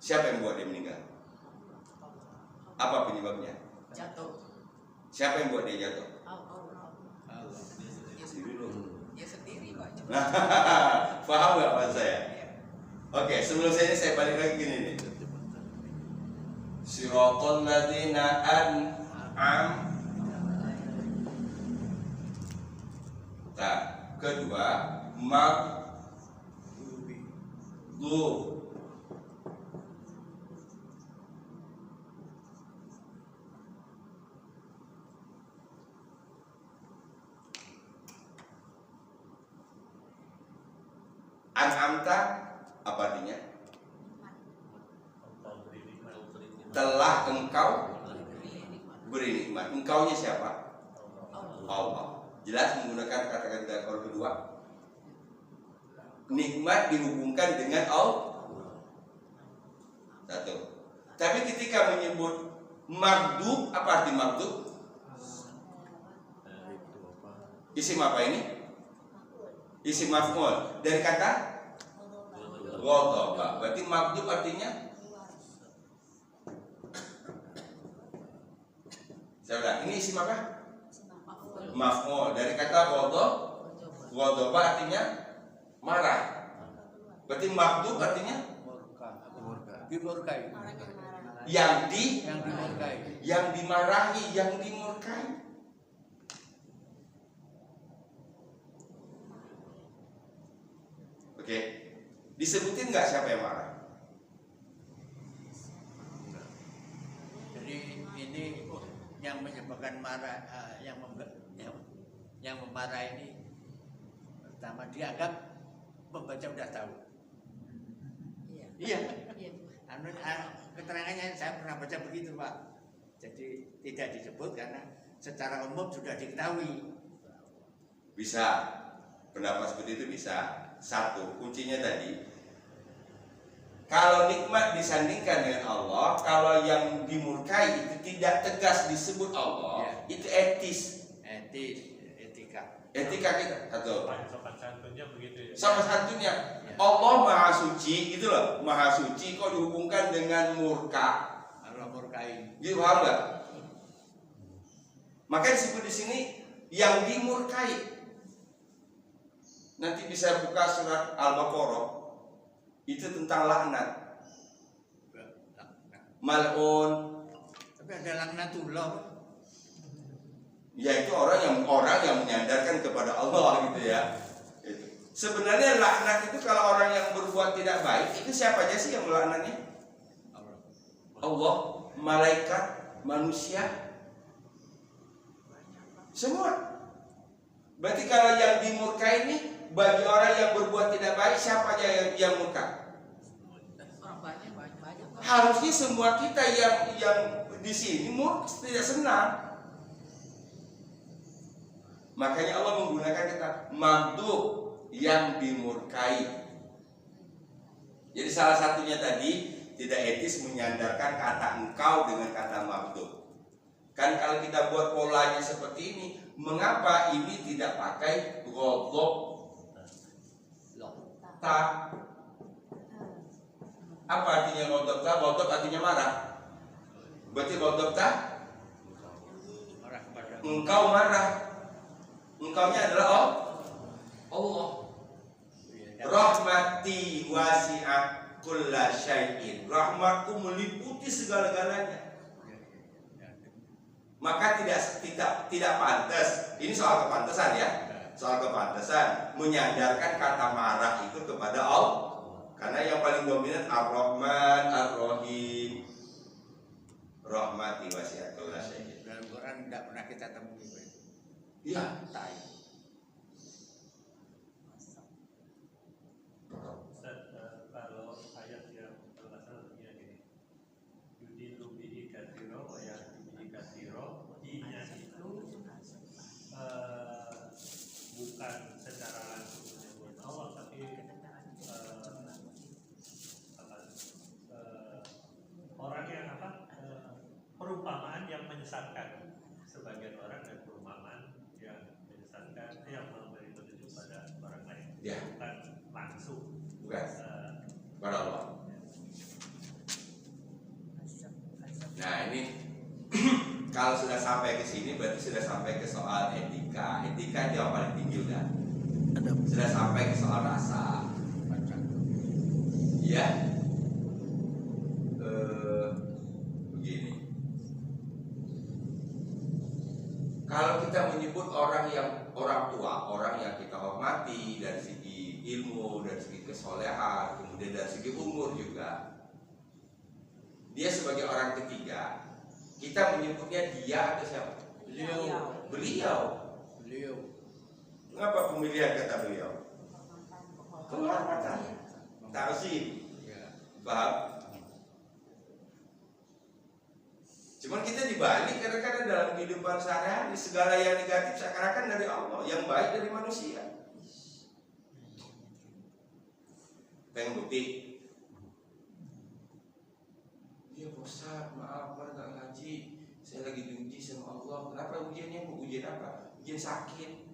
Siapa yang buat dia meninggal? Apa penyebabnya? Jatuh. Siapa yang buat dia jatuh? Allah. Allah. Ya sendiri Pak. Paham nggak maksud saya? Oke, sebelum saya balik lagi gini nih. Siratal ladzina an'am. Nah, kedua maghdub. An'amta apa artinya? Engkau beri nikmat. Telah engkau beri nikmat. Engkaunya siapa? Allah. Jelas menggunakan kata-kata kalau kedua. Nikmat dihubungkan dengan Allah. Satu. Tapi ketika menyebut maghdub, apa arti maghdub? Isim apa ini? Isim maf'ul dari kata ghadaba. Berarti maghdub artinya saya ulang, ini isim apa? Maf'ul dari kata ghadaba artinya marah. Berarti maghdub artinya Dimurkai. yang dimurkai. yang dimarahi, yang dimurkai. Oke, disebutin nggak siapa yang marah? Jadi ini yang menyebabkan marah, yang memarah ini pertama dianggap pembaca udah tahu. Iya. Keterangannya saya pernah baca begitu Pak. Jadi tidak disebut karena secara umum sudah diketahui. Bisa, pendapat seperti itu bisa. Satu, kuncinya tadi, kalau nikmat disandingkan dengan Allah, kalau yang dimurkai itu tidak tegas disebut Allah, Ya. itu etis. Etika. Etika kita, satu. Sopan santunnya begitu ya. Sama santunnya, Ya. Allah maha suci, gitu loh, maha suci kok dihubungkan dengan murka. Allah murkai. Gitu, paham nggak? Maka disebut di sini yang dimurkai. Nanti bisa buka surat Al-Baqarah. Itu tentang laknat. Mal'un. Tapi ada laknatullah. Yaitu orang yang menyandarkan kepada Allah gitu ya. Itu. Sebenarnya laknat itu kalau orang yang berbuat tidak baik, itu siapa aja sih yang melaknatnya? Allah, malaikat, manusia, semua. Berarti kalau yang dimurkai ini bagi orang yang berbuat tidak baik, siapa aja yang murka? Orang banyak. Harusnya semua kita yang di sini tidak senang. Makanya Allah menggunakan kata maghdub, yang dimurkai. Jadi salah satunya tadi tidak etis menyandarkan kata engkau dengan kata maghdub. Kan kalau kita buat polanya seperti ini, mengapa ini tidak pakai ghadab ta? Apa artinya ghadab ta? Ghadab artinya marah. Berarti ghadab ta? Marah kepada Engkau marah. Engkaunya adalah Allah. Rahmati wasi'at kulla syai'in. Rahmatku meliputi segala-galanya. Maka tidak pantas. Ini soal kepantasan ya. Soal kepantasan menyandarkan kata marah itu kepada Allah. Karena yang paling dominan Ar-Rahman, Ar-Rahim. Rahmati wasi'at kulla syai'in. dalam Quran tidak pernah kita temui. Iya. Ustaz, kalau ayat yang bermasalah begini, yudilu bihi katsiro wa yahdi bihi katsiro, i-nya itu bukan secara langsung menyebut Allah, tapi orang yang perumpamaan yang menyesatkan sebagian orang dan perumpamaan yang menyesatkan. Ya. bukan langsung Bukan. Kepada Allah. Nah ini kalau sudah sampai ke sini berarti sudah sampai ke soal etika. Etika itu yang paling tinggi udah. Sudah sampai ke soal rasa. Ya. Begini. Kalau kita menyebut orang tua, orang yang kita hormati dari segi ilmu, dari segi kesolehan, kemudian dari segi umur juga, dia sebagai orang ketiga, kita menyebutnya dia atau siapa? Beliau. Mengapa pemilihan kata beliau? Kehormatan, ta'zim. Paham? Cuman kita dibalik kadang-kadang dalam kehidupan sehari-hari segala yang negatif seakan-akan dari Allah, yang baik dari manusia. Pengen bukti? Ya Ustaz, maaf Pak, nggak ngaji. Saya lagi diuji sama Allah. Kenapa ujiannya? Ujian apa? Ujian sakit.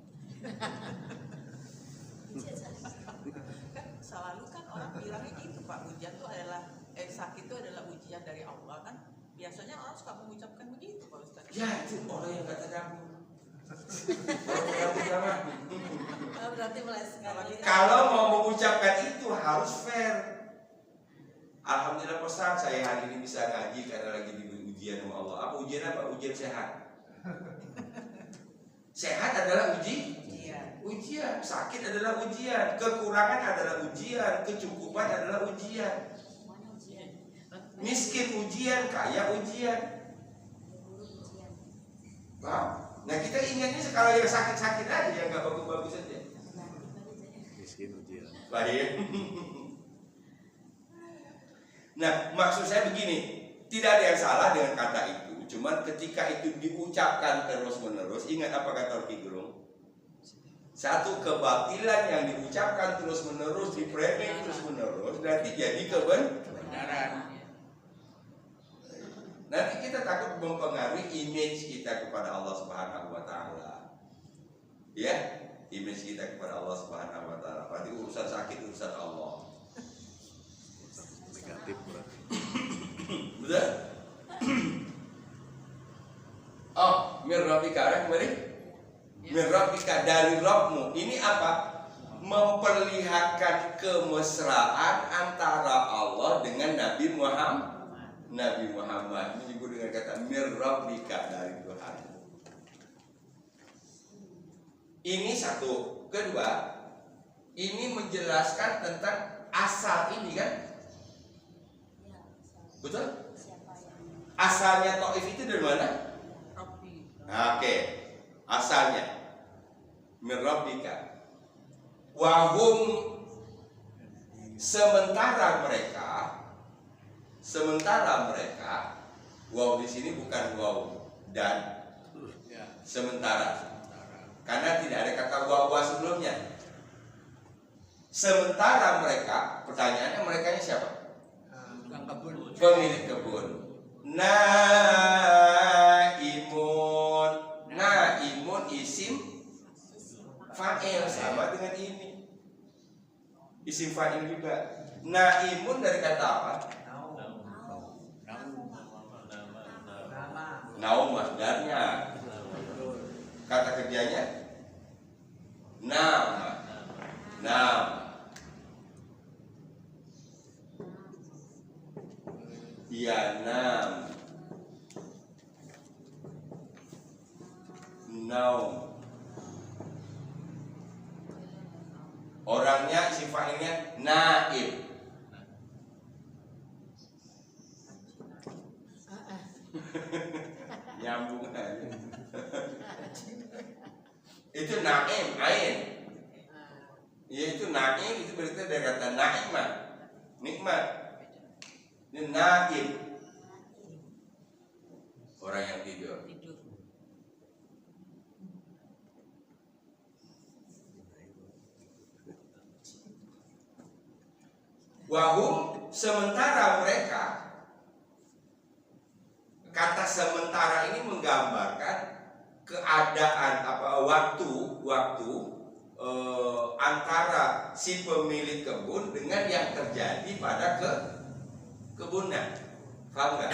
Selalu kan orang bilangnya gitu Pak, ujian itu adalah sakit itu adalah ujian dari Allah kan. Biasanya orang suka mengucapkan begitu Pak Ustaz. Ya itu orang yang kata tadabbur. Orang tadabbur zaman. Berarti meleset. Kalau mau mengucapkan itu harus fair. Alhamdulillah Ustaz, saya hari ini bisa ngaji karena lagi diberi ujian sama Allah. Apa ujian apa? Ujian sehat. Sehat adalah ujian, sakit adalah ujian, kekurangan adalah ujian, kecukupan adalah ujian. Miskin ujian, kaya ujian. Paham? Nah kita ingatnya kalau yang sakit-sakit aja, yang gak bagus-bagus aja. Miskin ujian. Baik. Nah maksud saya begini, tidak ada yang salah dengan kata itu. Cuman ketika itu diucapkan terus-menerus, ingat apa kata Rocky Gerung? Satu kebatilan yang diucapkan terus-menerus, di-framing terus-menerus, nanti jadi kebenaran. Nanti kita takut mempengaruhi image kita kepada Allah Subhanahu wa taala. Ya, image kita kepada Allah Subhanahu wa taala. Berarti urusan sakit urusan Allah. Negatif berarti. Betul? Oh, mir rabbika kemarin? Mir rabbika dari Rabbmu. Ini apa? Memperlihatkan kemesraan antara Allah dengan Nabi Muhammad. Nabi Muhammad menyebut dengan kata mir rabbika dari Tuhan. Ini satu. Kedua, ini menjelaskan tentang asal ini kan? Betul? Asalnya Taif itu dari mana? Oke. Asalnya mir rabbika. Wahum sementara mereka wow di sini bukan wow dan sementara karena tidak ada kata wow sebelumnya. Sementara mereka, pertanyaannya mereka ini siapa? Pemilik kebun. Naimun isim fa'il sama dengan ini. Isim fa'il juga. Naimun dari kata apa? Naum masdarnya. Kata kerjanya nama. Ya naum. Orangnya isim fa'ilnya naib. Nyambung aja. Itu naim, ain. Ya itu naim itu berarti dari kata naimah, nikmat. Ini naim, orang yang tidur. Wahum sementara mereka, kata sementara ini menggambarkan keadaan waktu antara si pemilik kebun dengan yang terjadi pada kebunan. Paham nggak?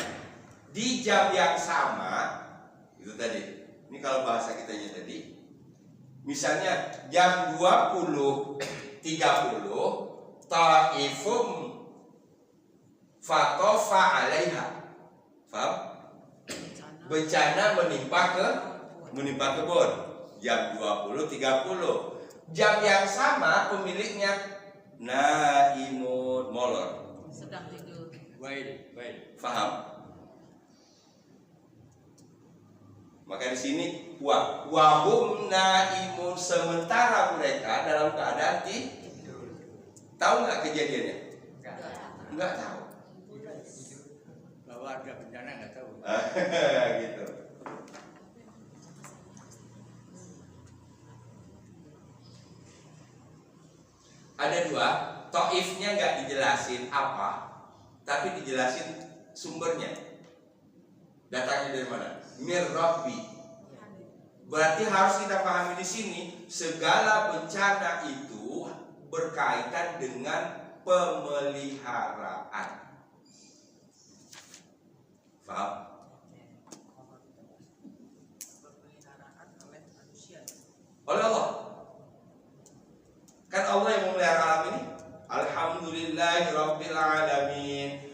Di jam yang sama itu tadi. Ini kalau bahasa kitanya tadi, misalnya jam 20.30 ta'ifum fatofa alaiha. Paham? Bencana menimpa kebun jam 20.30. Jam yang sama pemiliknya naimun molor. Sedang tidur. Baik. Faham? Maka di sini wahum naimun, sementara mereka dalam keadaan tidur. Tahu nggak kejadiannya? Nggak tahu. Bahwa ada bencana nggak tahu. Gitu. Ada dua, taifnya nggak dijelasin apa, tapi dijelasin sumbernya. Datangnya dari mana? Mir Rabbi. Berarti harus kita pahami di sini, segala bencana itu berkaitan dengan pemeliharaan. Paham? Pemeliharaan oleh manusia. Oleh Allah. Kan Allah yang memelihara alam ini. Alhamdulillahirabbil alamin.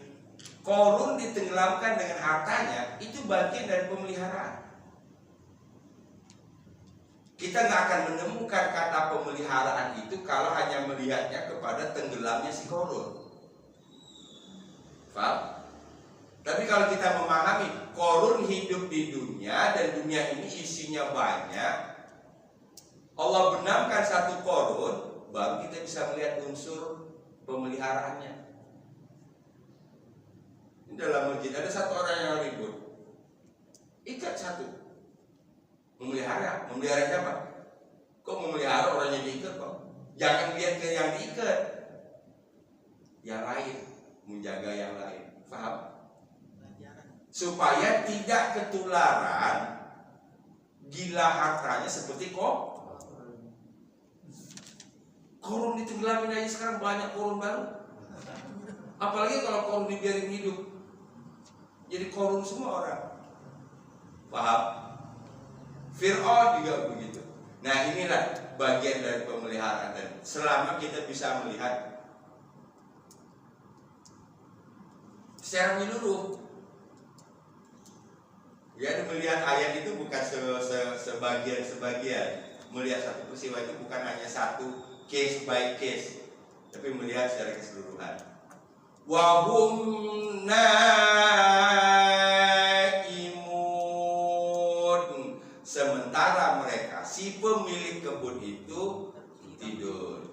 Korun ditenggelamkan dengan hartanya, itu bagian dari pemeliharaan. Kita nggak akan menemukan kata pemeliharaan itu kalau hanya melihatnya kepada tenggelamnya si korun. Paham? Tapi kalau kita memahami korun hidup di dunia dan dunia ini isinya banyak, Allah benamkan satu korun, baru kita bisa melihat unsur pemeliharaannya. Ini dalam masjid ada satu orang yang ribut, ikat satu, memelihara siapa? Kok memelihara orang yang diikat kok? Jangan lihat ke yang diikat, yang lain, menjaga yang lain. Paham? Supaya tidak ketularan gila hartanya seperti korun ditenggelamin aja sekarang banyak korun baru. Apalagi kalau korun dibiarin hidup, jadi korun semua orang. Paham? Fir'aun juga begitu. Nah inilah bagian dari pemeliharaan. Dan selama kita bisa melihat secara menyeluruh, ya, melihat ayat itu bukan sebagian-sebagian. Melihat satu peristiwa itu bukan hanya satu case by case, tapi melihat secara keseluruhan. Wahum naimun, sementara mereka, si pemilik kebun itu tidur.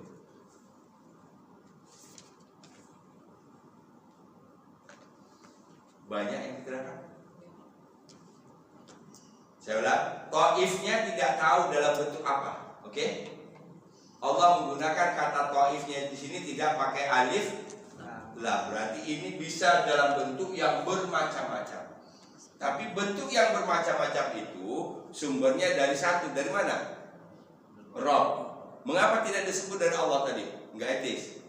Banyak yang diterangkan. Saya ulang, taifnya tidak tahu dalam bentuk apa. Oke? Allah menggunakan kata taifnya di sini tidak pakai alif lam. Berarti ini bisa dalam bentuk yang bermacam-macam. Tapi bentuk yang bermacam-macam itu sumbernya dari satu. Dari mana? Rob. Mengapa tidak disebut dari Allah tadi? Enggak etis.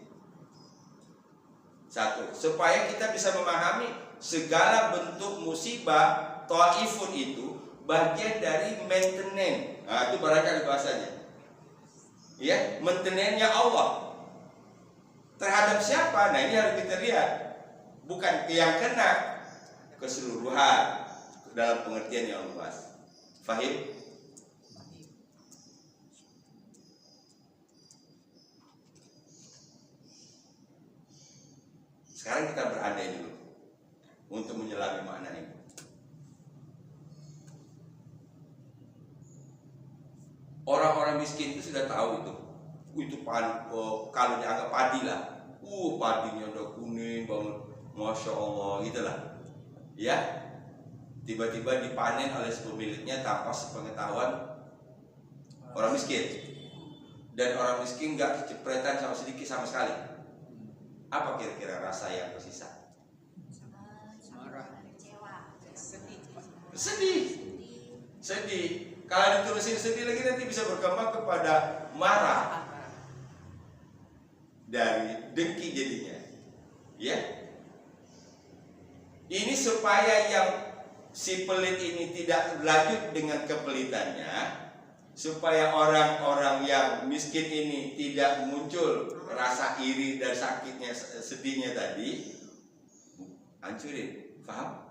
Satu, supaya kita bisa memahami segala bentuk musibah taifun itu bagian dari maintenance. Nah, itu barangkali bahasanya. Ya, maintenance-nya Allah. Terhadap siapa? Nah, ini harus kita lihat. Bukan yang kena, keseluruhan dalam pengertian yang luas. Fahim? Sekarang kita berandai dulu untuk menyelami makna ini. Orang-orang miskin itu sudah tahu itu kalau dianggap padi lah, padinya udah kuning banget, masya Allah, gitulah, ya. Tiba-tiba dipanen oleh pemiliknya tanpa sepengetahuan orang miskin, dan orang miskin nggak kecipretan sama sedikit sama sekali. Apa kira-kira rasa yang tersisa? Marah. Sedih. Sedih. Kalau diterusin sedih lagi nanti bisa berkembang kepada marah, dari dengki jadinya. Ya. Ini supaya yang si pelit ini tidak lanjut dengan kepelitannya, supaya orang-orang yang miskin ini tidak muncul rasa iri dan sakitnya, sedihnya tadi, hancurin. Paham?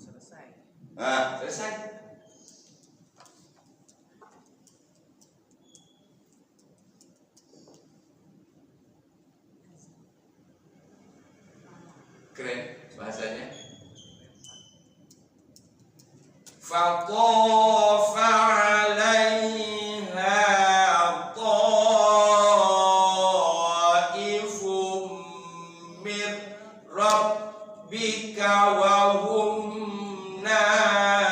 Selesai. Nah, selesai. Keren bahasanya. فَطَافَ عَلَيْهَا طَائِفٌ مِّن رَّبِّكَ وَهُمْ نَائِمُونَ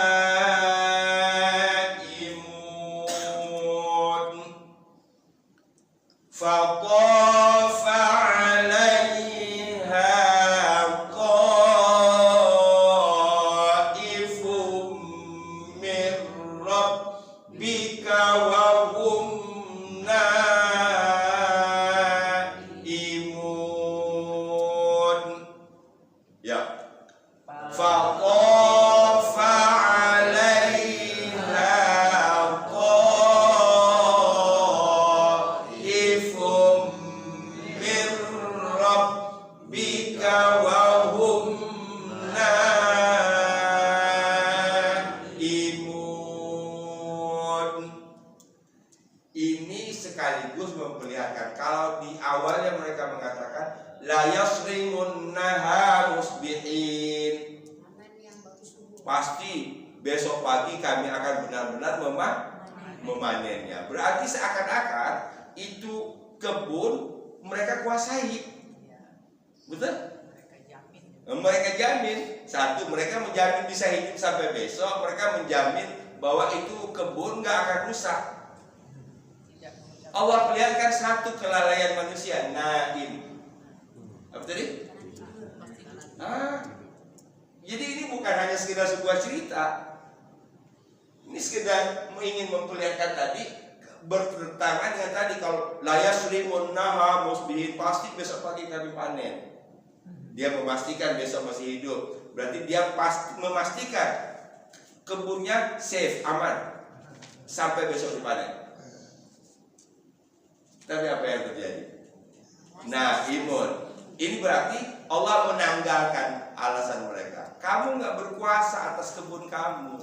فَطَافَ عَلَيْهَا طَائِفٌ مِّن رَّبِّكَ وَهُمْ نَائِمُونَ. Ya. فَطَافَ عَلَيْهَا طَائِفٌ مِّن رَّبِّكَ وَهُمْ نَائِمُونَ. Ini sekaligus memperlihatkan kalau di awalnya mereka mengatakan la yasrimunnaha musbihin, pasti besok pagi kami akan benar-benar memanennya. Berarti seakan-akan itu kebun mereka kuasai. Betul? Mereka jamin. Mereka jamin, satu, mereka menjamin bisa hidup sampai besok. Mereka menjamin bahwa itu kebun nggak akan rusak. Tidak mengucapkan. Allah perlihatkan satu kelalaian manusia, naim. Apa tadi? Jadi ini bukan hanya sekedar sebuah cerita. Ini sekedar ingin memperlihatkan tadi, bertentangan dengan tadi, kalau la yasrimunnaha musbihin, pasti besok pagi kami panen. Dia memastikan besok masih hidup. Berarti dia pasti memastikan kebunnya safe, aman sampai besok dipanen. Tapi apa yang terjadi? Nah, imun. Ini berarti Allah menanggalkan alasan mereka. Kamu nggak berkuasa atas kebun kamu.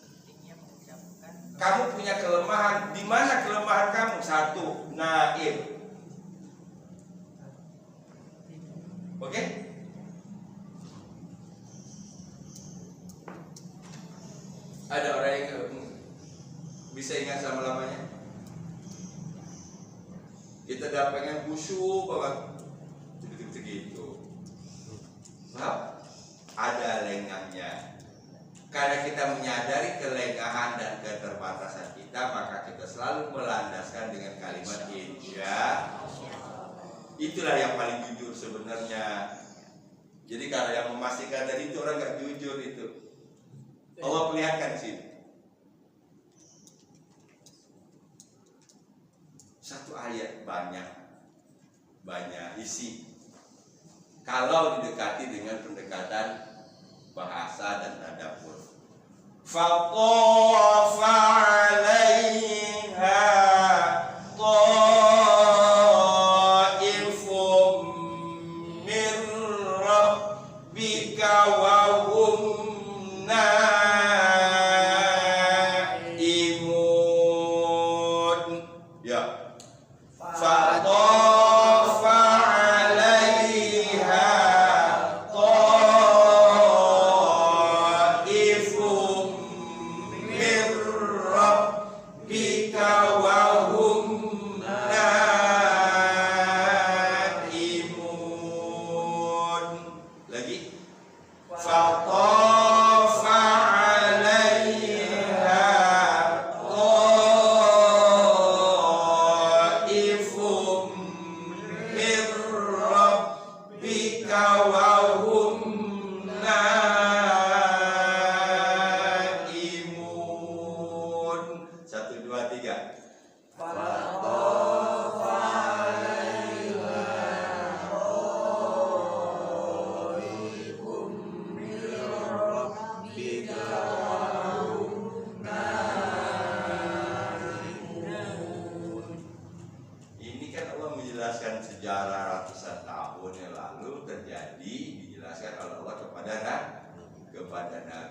Pentingnya mengucapkan. Kamu punya kelemahan. Di mana kelemahan kamu? Satu, naim. Oke? Ada orang yang bisa ingat selama-lamanya? Kita udah pengen khusyuk banget, gitu. Paham? Ada lengahnya. Karena kita menyadari kelengahan dan keterbatasan kita, maka kita selalu melandaskan dengan kalimat insya. Itulah yang paling jujur sebenarnya. Jadi kalau yang memastikan tadi itu orang nggak jujur itu. Allah perlihatkan di sini. Satu ayat banyak isi. Kalau didekati dengan pendekatan bahasa dan nada huruf. Fatafa 'alaiha ta'ifum min rabbika wa hum naimun. Ya. فَطَافَ عَلَيْهَا طَائِفٌ مِّن رَّبِّكَ وَهُمْ نَائِمُونَ. Lagi. فَطَافَ عَلَيْهَا min rabbika wa hum naimun.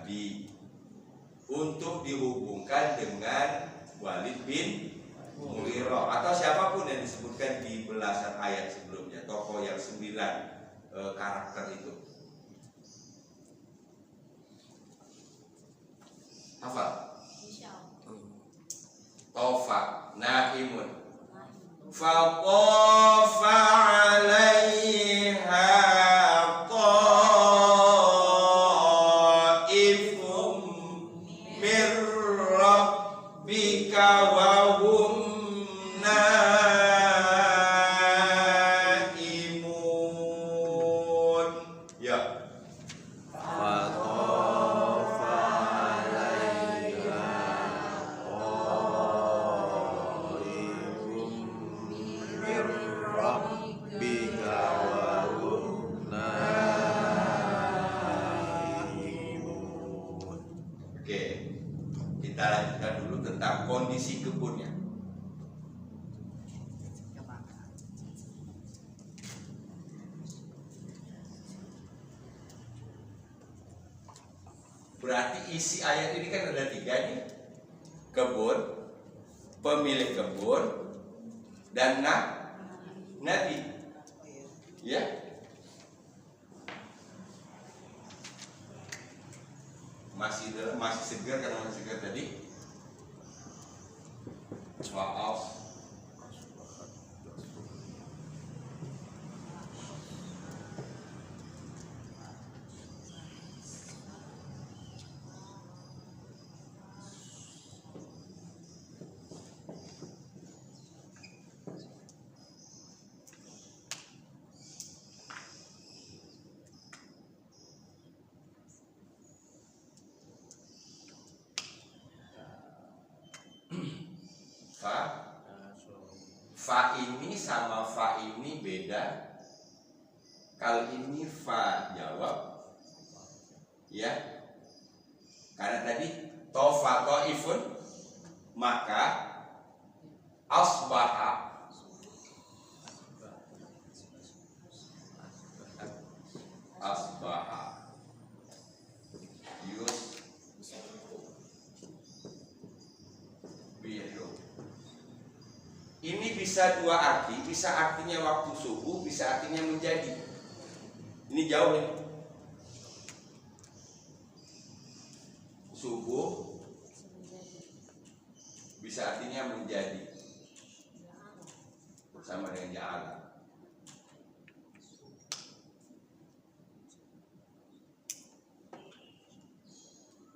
Nabi untuk dihubungkan dengan Walid bin Mughirah atau siapapun yang disebutkan di belasan ayat sebelumnya, tokoh yang 9 karakter itu. Hafal? Tofa, naimun, faqafa alaiha ta'ifum mir rabbika wa hum naimun. Ya. Oke, kita lanjutkan dulu tentang kondisi kebunnya. Berarti isi ayat ini kan ada 3 nih. Kebun, pemilik kebun, dan nabi. Ya. Masih segar karena masih segar tadi. Maaf. Fa ini sama fa ini beda. Kalau ini fa jawab, ya, karena tadi tofa toifun, maka asbaha yus biru. Ini bisa 2 arti, bisa artinya waktu subuh, bisa artinya menjadi. Ini jauh nih. Subuh bisa artinya menjadi, sama dengan ja'ala.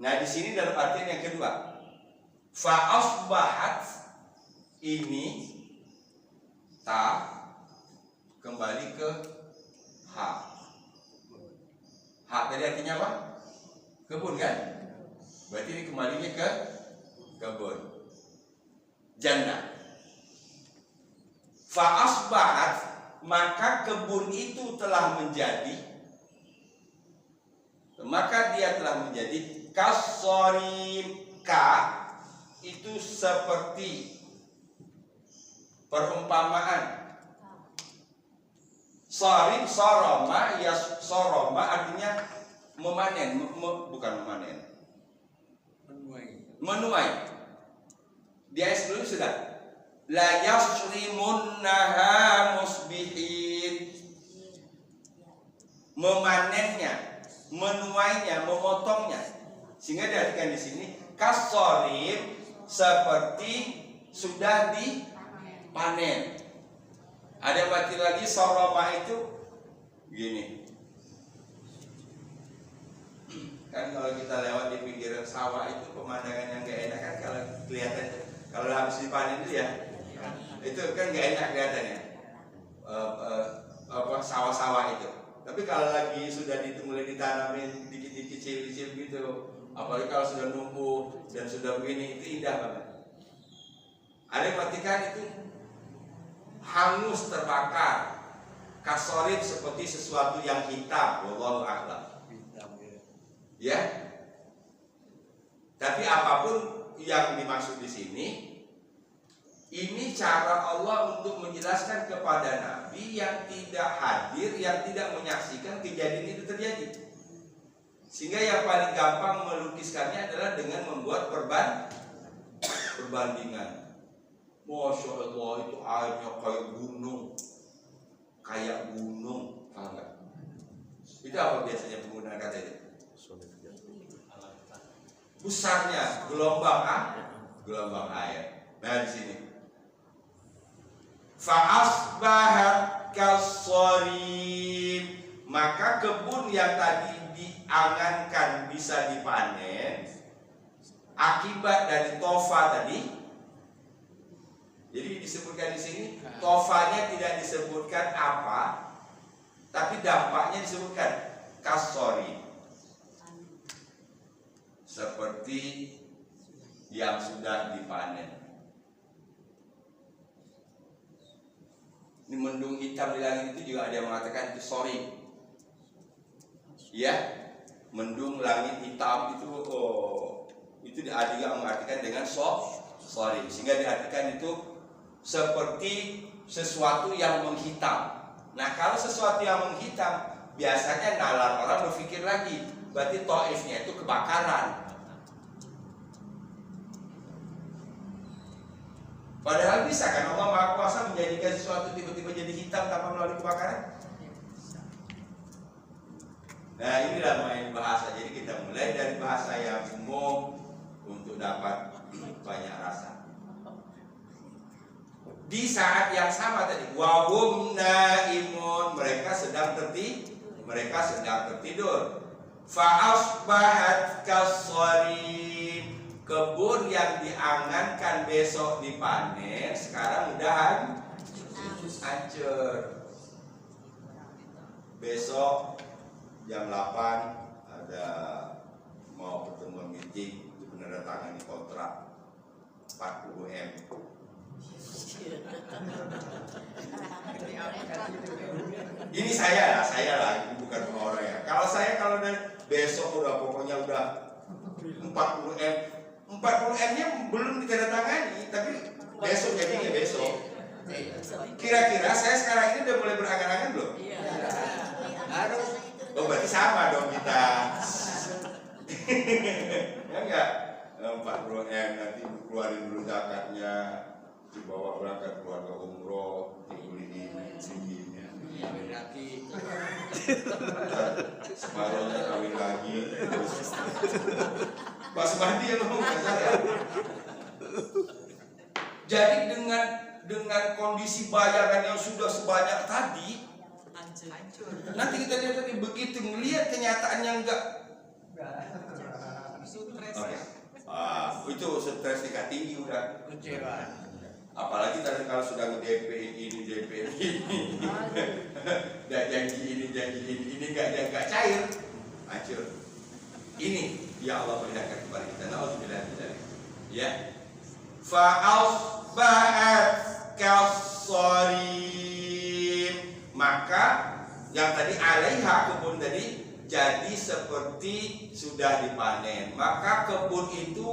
Nah, di sini dalam artian yang kedua, fa asbahat ini ta kembali ke ha. Ha tadi artinya apa? Kebun kan? Berarti ini kembalinya ke kebun. Jannah. Fa asbahat, maka kebun itu telah menjadi, maka dia telah menjadi kasorim. Ka itu seperti perumpamaan. Sorim, soroma, ya soroma artinya memanen, bukan memanen, menuai. Di ayat sebelumnya sudah la yasrimunnaha musbihin, memanennya, menuainya, memotongnya. Sehingga diartikan di sini kasorim seperti sudah dipanen. Ada mati lagi soroma itu gini. Kan kalau kita lewat di pinggiran sawah itu pemandangan yang gak enak kan, kalau kelihatan kalau habis dipanen itu ya, itu kan gak enak kelihatannya, sawah-sawah itu. Tapi kalau lagi sudah mulai ditanamin dikit-dikit kecil-kecil gitu, apalagi kalau sudah numbuh dan sudah begini, itu indah banget. Ada yang perhatikan itu hangus, terbakar, kasorit seperti sesuatu yang hitam. Wallahu a'lam. Ya. Tapi apapun yang dimaksud di sini, ini cara Allah untuk menjelaskan kepada Nabi yang tidak hadir, yang tidak menyaksikan kejadian itu terjadi. Sehingga yang paling gampang melukiskannya adalah dengan membuat perbandingan. Masya Allah, itu airnya kayak gunung, paham nggak? Itu apa biasanya penggunaan kata itu? Besarnya gelombang air. Nah di sini, fa'asbahat kassorib, maka kebun yang tadi diangankan bisa dipanen akibat dari tofa tadi. Jadi disebutkan di sini tofanya tidak disebutkan apa, tapi dampaknya disebutkan kassorib, seperti yang sudah dipanen. Ini mendung hitam di langit itu juga ada yang mengatakan itu sorib. Ya, mendung langit hitam itu ada yang mengartikan dengan sorib, sehingga diartikan itu seperti sesuatu yang menghitam. Nah, kalau sesuatu yang menghitam, biasanya nalar orang berpikir lagi, berarti Taifnya itu kebakaran. Padahal bisa kan Allah Maha Kuasa menjadikan sesuatu tiba-tiba jadi hitam tanpa melalui kebakaran? Nah, inilah main bahasa. Jadi kita mulai dari bahasa yang umum untuk dapat banyak rasa. Di saat yang sama tadi, wahum naimun, mereka sedang tertidur. Fa'asbahat kassorib, kebun yang diangankan besok dipanen sekarang udah hancur. Besok jam 8 ada mau pertemuan meeting untuk menandatangani kontrak 40M. Ini saya lah, ini bukan orang ya. Kalau besok pokoknya udah 40M-nya belum ditandatangani, tapi besok jadinya besok. Kira-kira saya sekarang ini udah mulai berangan-angan belum? Iya. Harus. Oh, berarti sama dong kita. Ya enggak? 40M nanti keluarin dulu zakatnya, dibawa berangkat keluarga umroh, dibeli sini, Kawin lagi. separuhnya kawin lagi. Pas mandi yang ngomong saya. Jadi dengan kondisi bayangan yang sudah sebanyak tadi, Hancur. nanti kita lihat tadi begitu melihat kenyataannya enggak. Stres. Oke. Itu stres tingkat tinggi udah. Kecewa. Apalagi tadi kalau sudah nge-DP ini dan janji ini enggak cair, hancur. Ini ya Allah perintahkan kepada kita. Nauzubillah min dzalik. Ya. Fa'asba'at kassorib, maka yang tadi alaiha kebun tadi jadi seperti sudah dipanen, maka kebun itu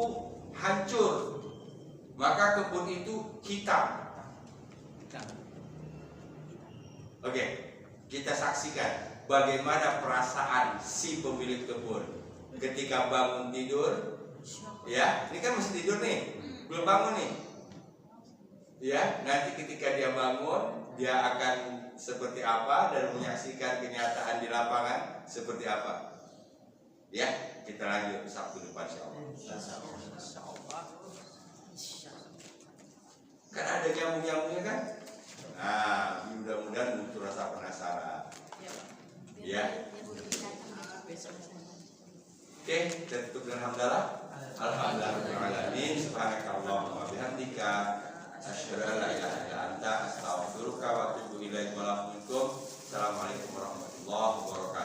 hancur, maka kebun itu hitam. Oke, kita saksikan bagaimana perasaan si pemilik kebun ketika bangun tidur. Ya, ini kan masih tidur nih, belum bangun nih. Ya, nanti ketika dia bangun, dia akan seperti apa dan menyaksikan kenyataan di lapangan seperti apa. Ya, kita lanjut Sabtu depan insyaallah. Kan ada nyamuk-nyamuknya kan? Nah, mudah-mudahan muncul rasa penasaran. Ya. Oke, kita tutup dengan hamdalah. Alhamdulillahirobbilalamin. Subhanakallahumma wa bihamdika asyhadu an la ilaha illa anta astaghfiruka wa atubu ilaik. Assalamualaikum warahmatullahi wabarakatuh.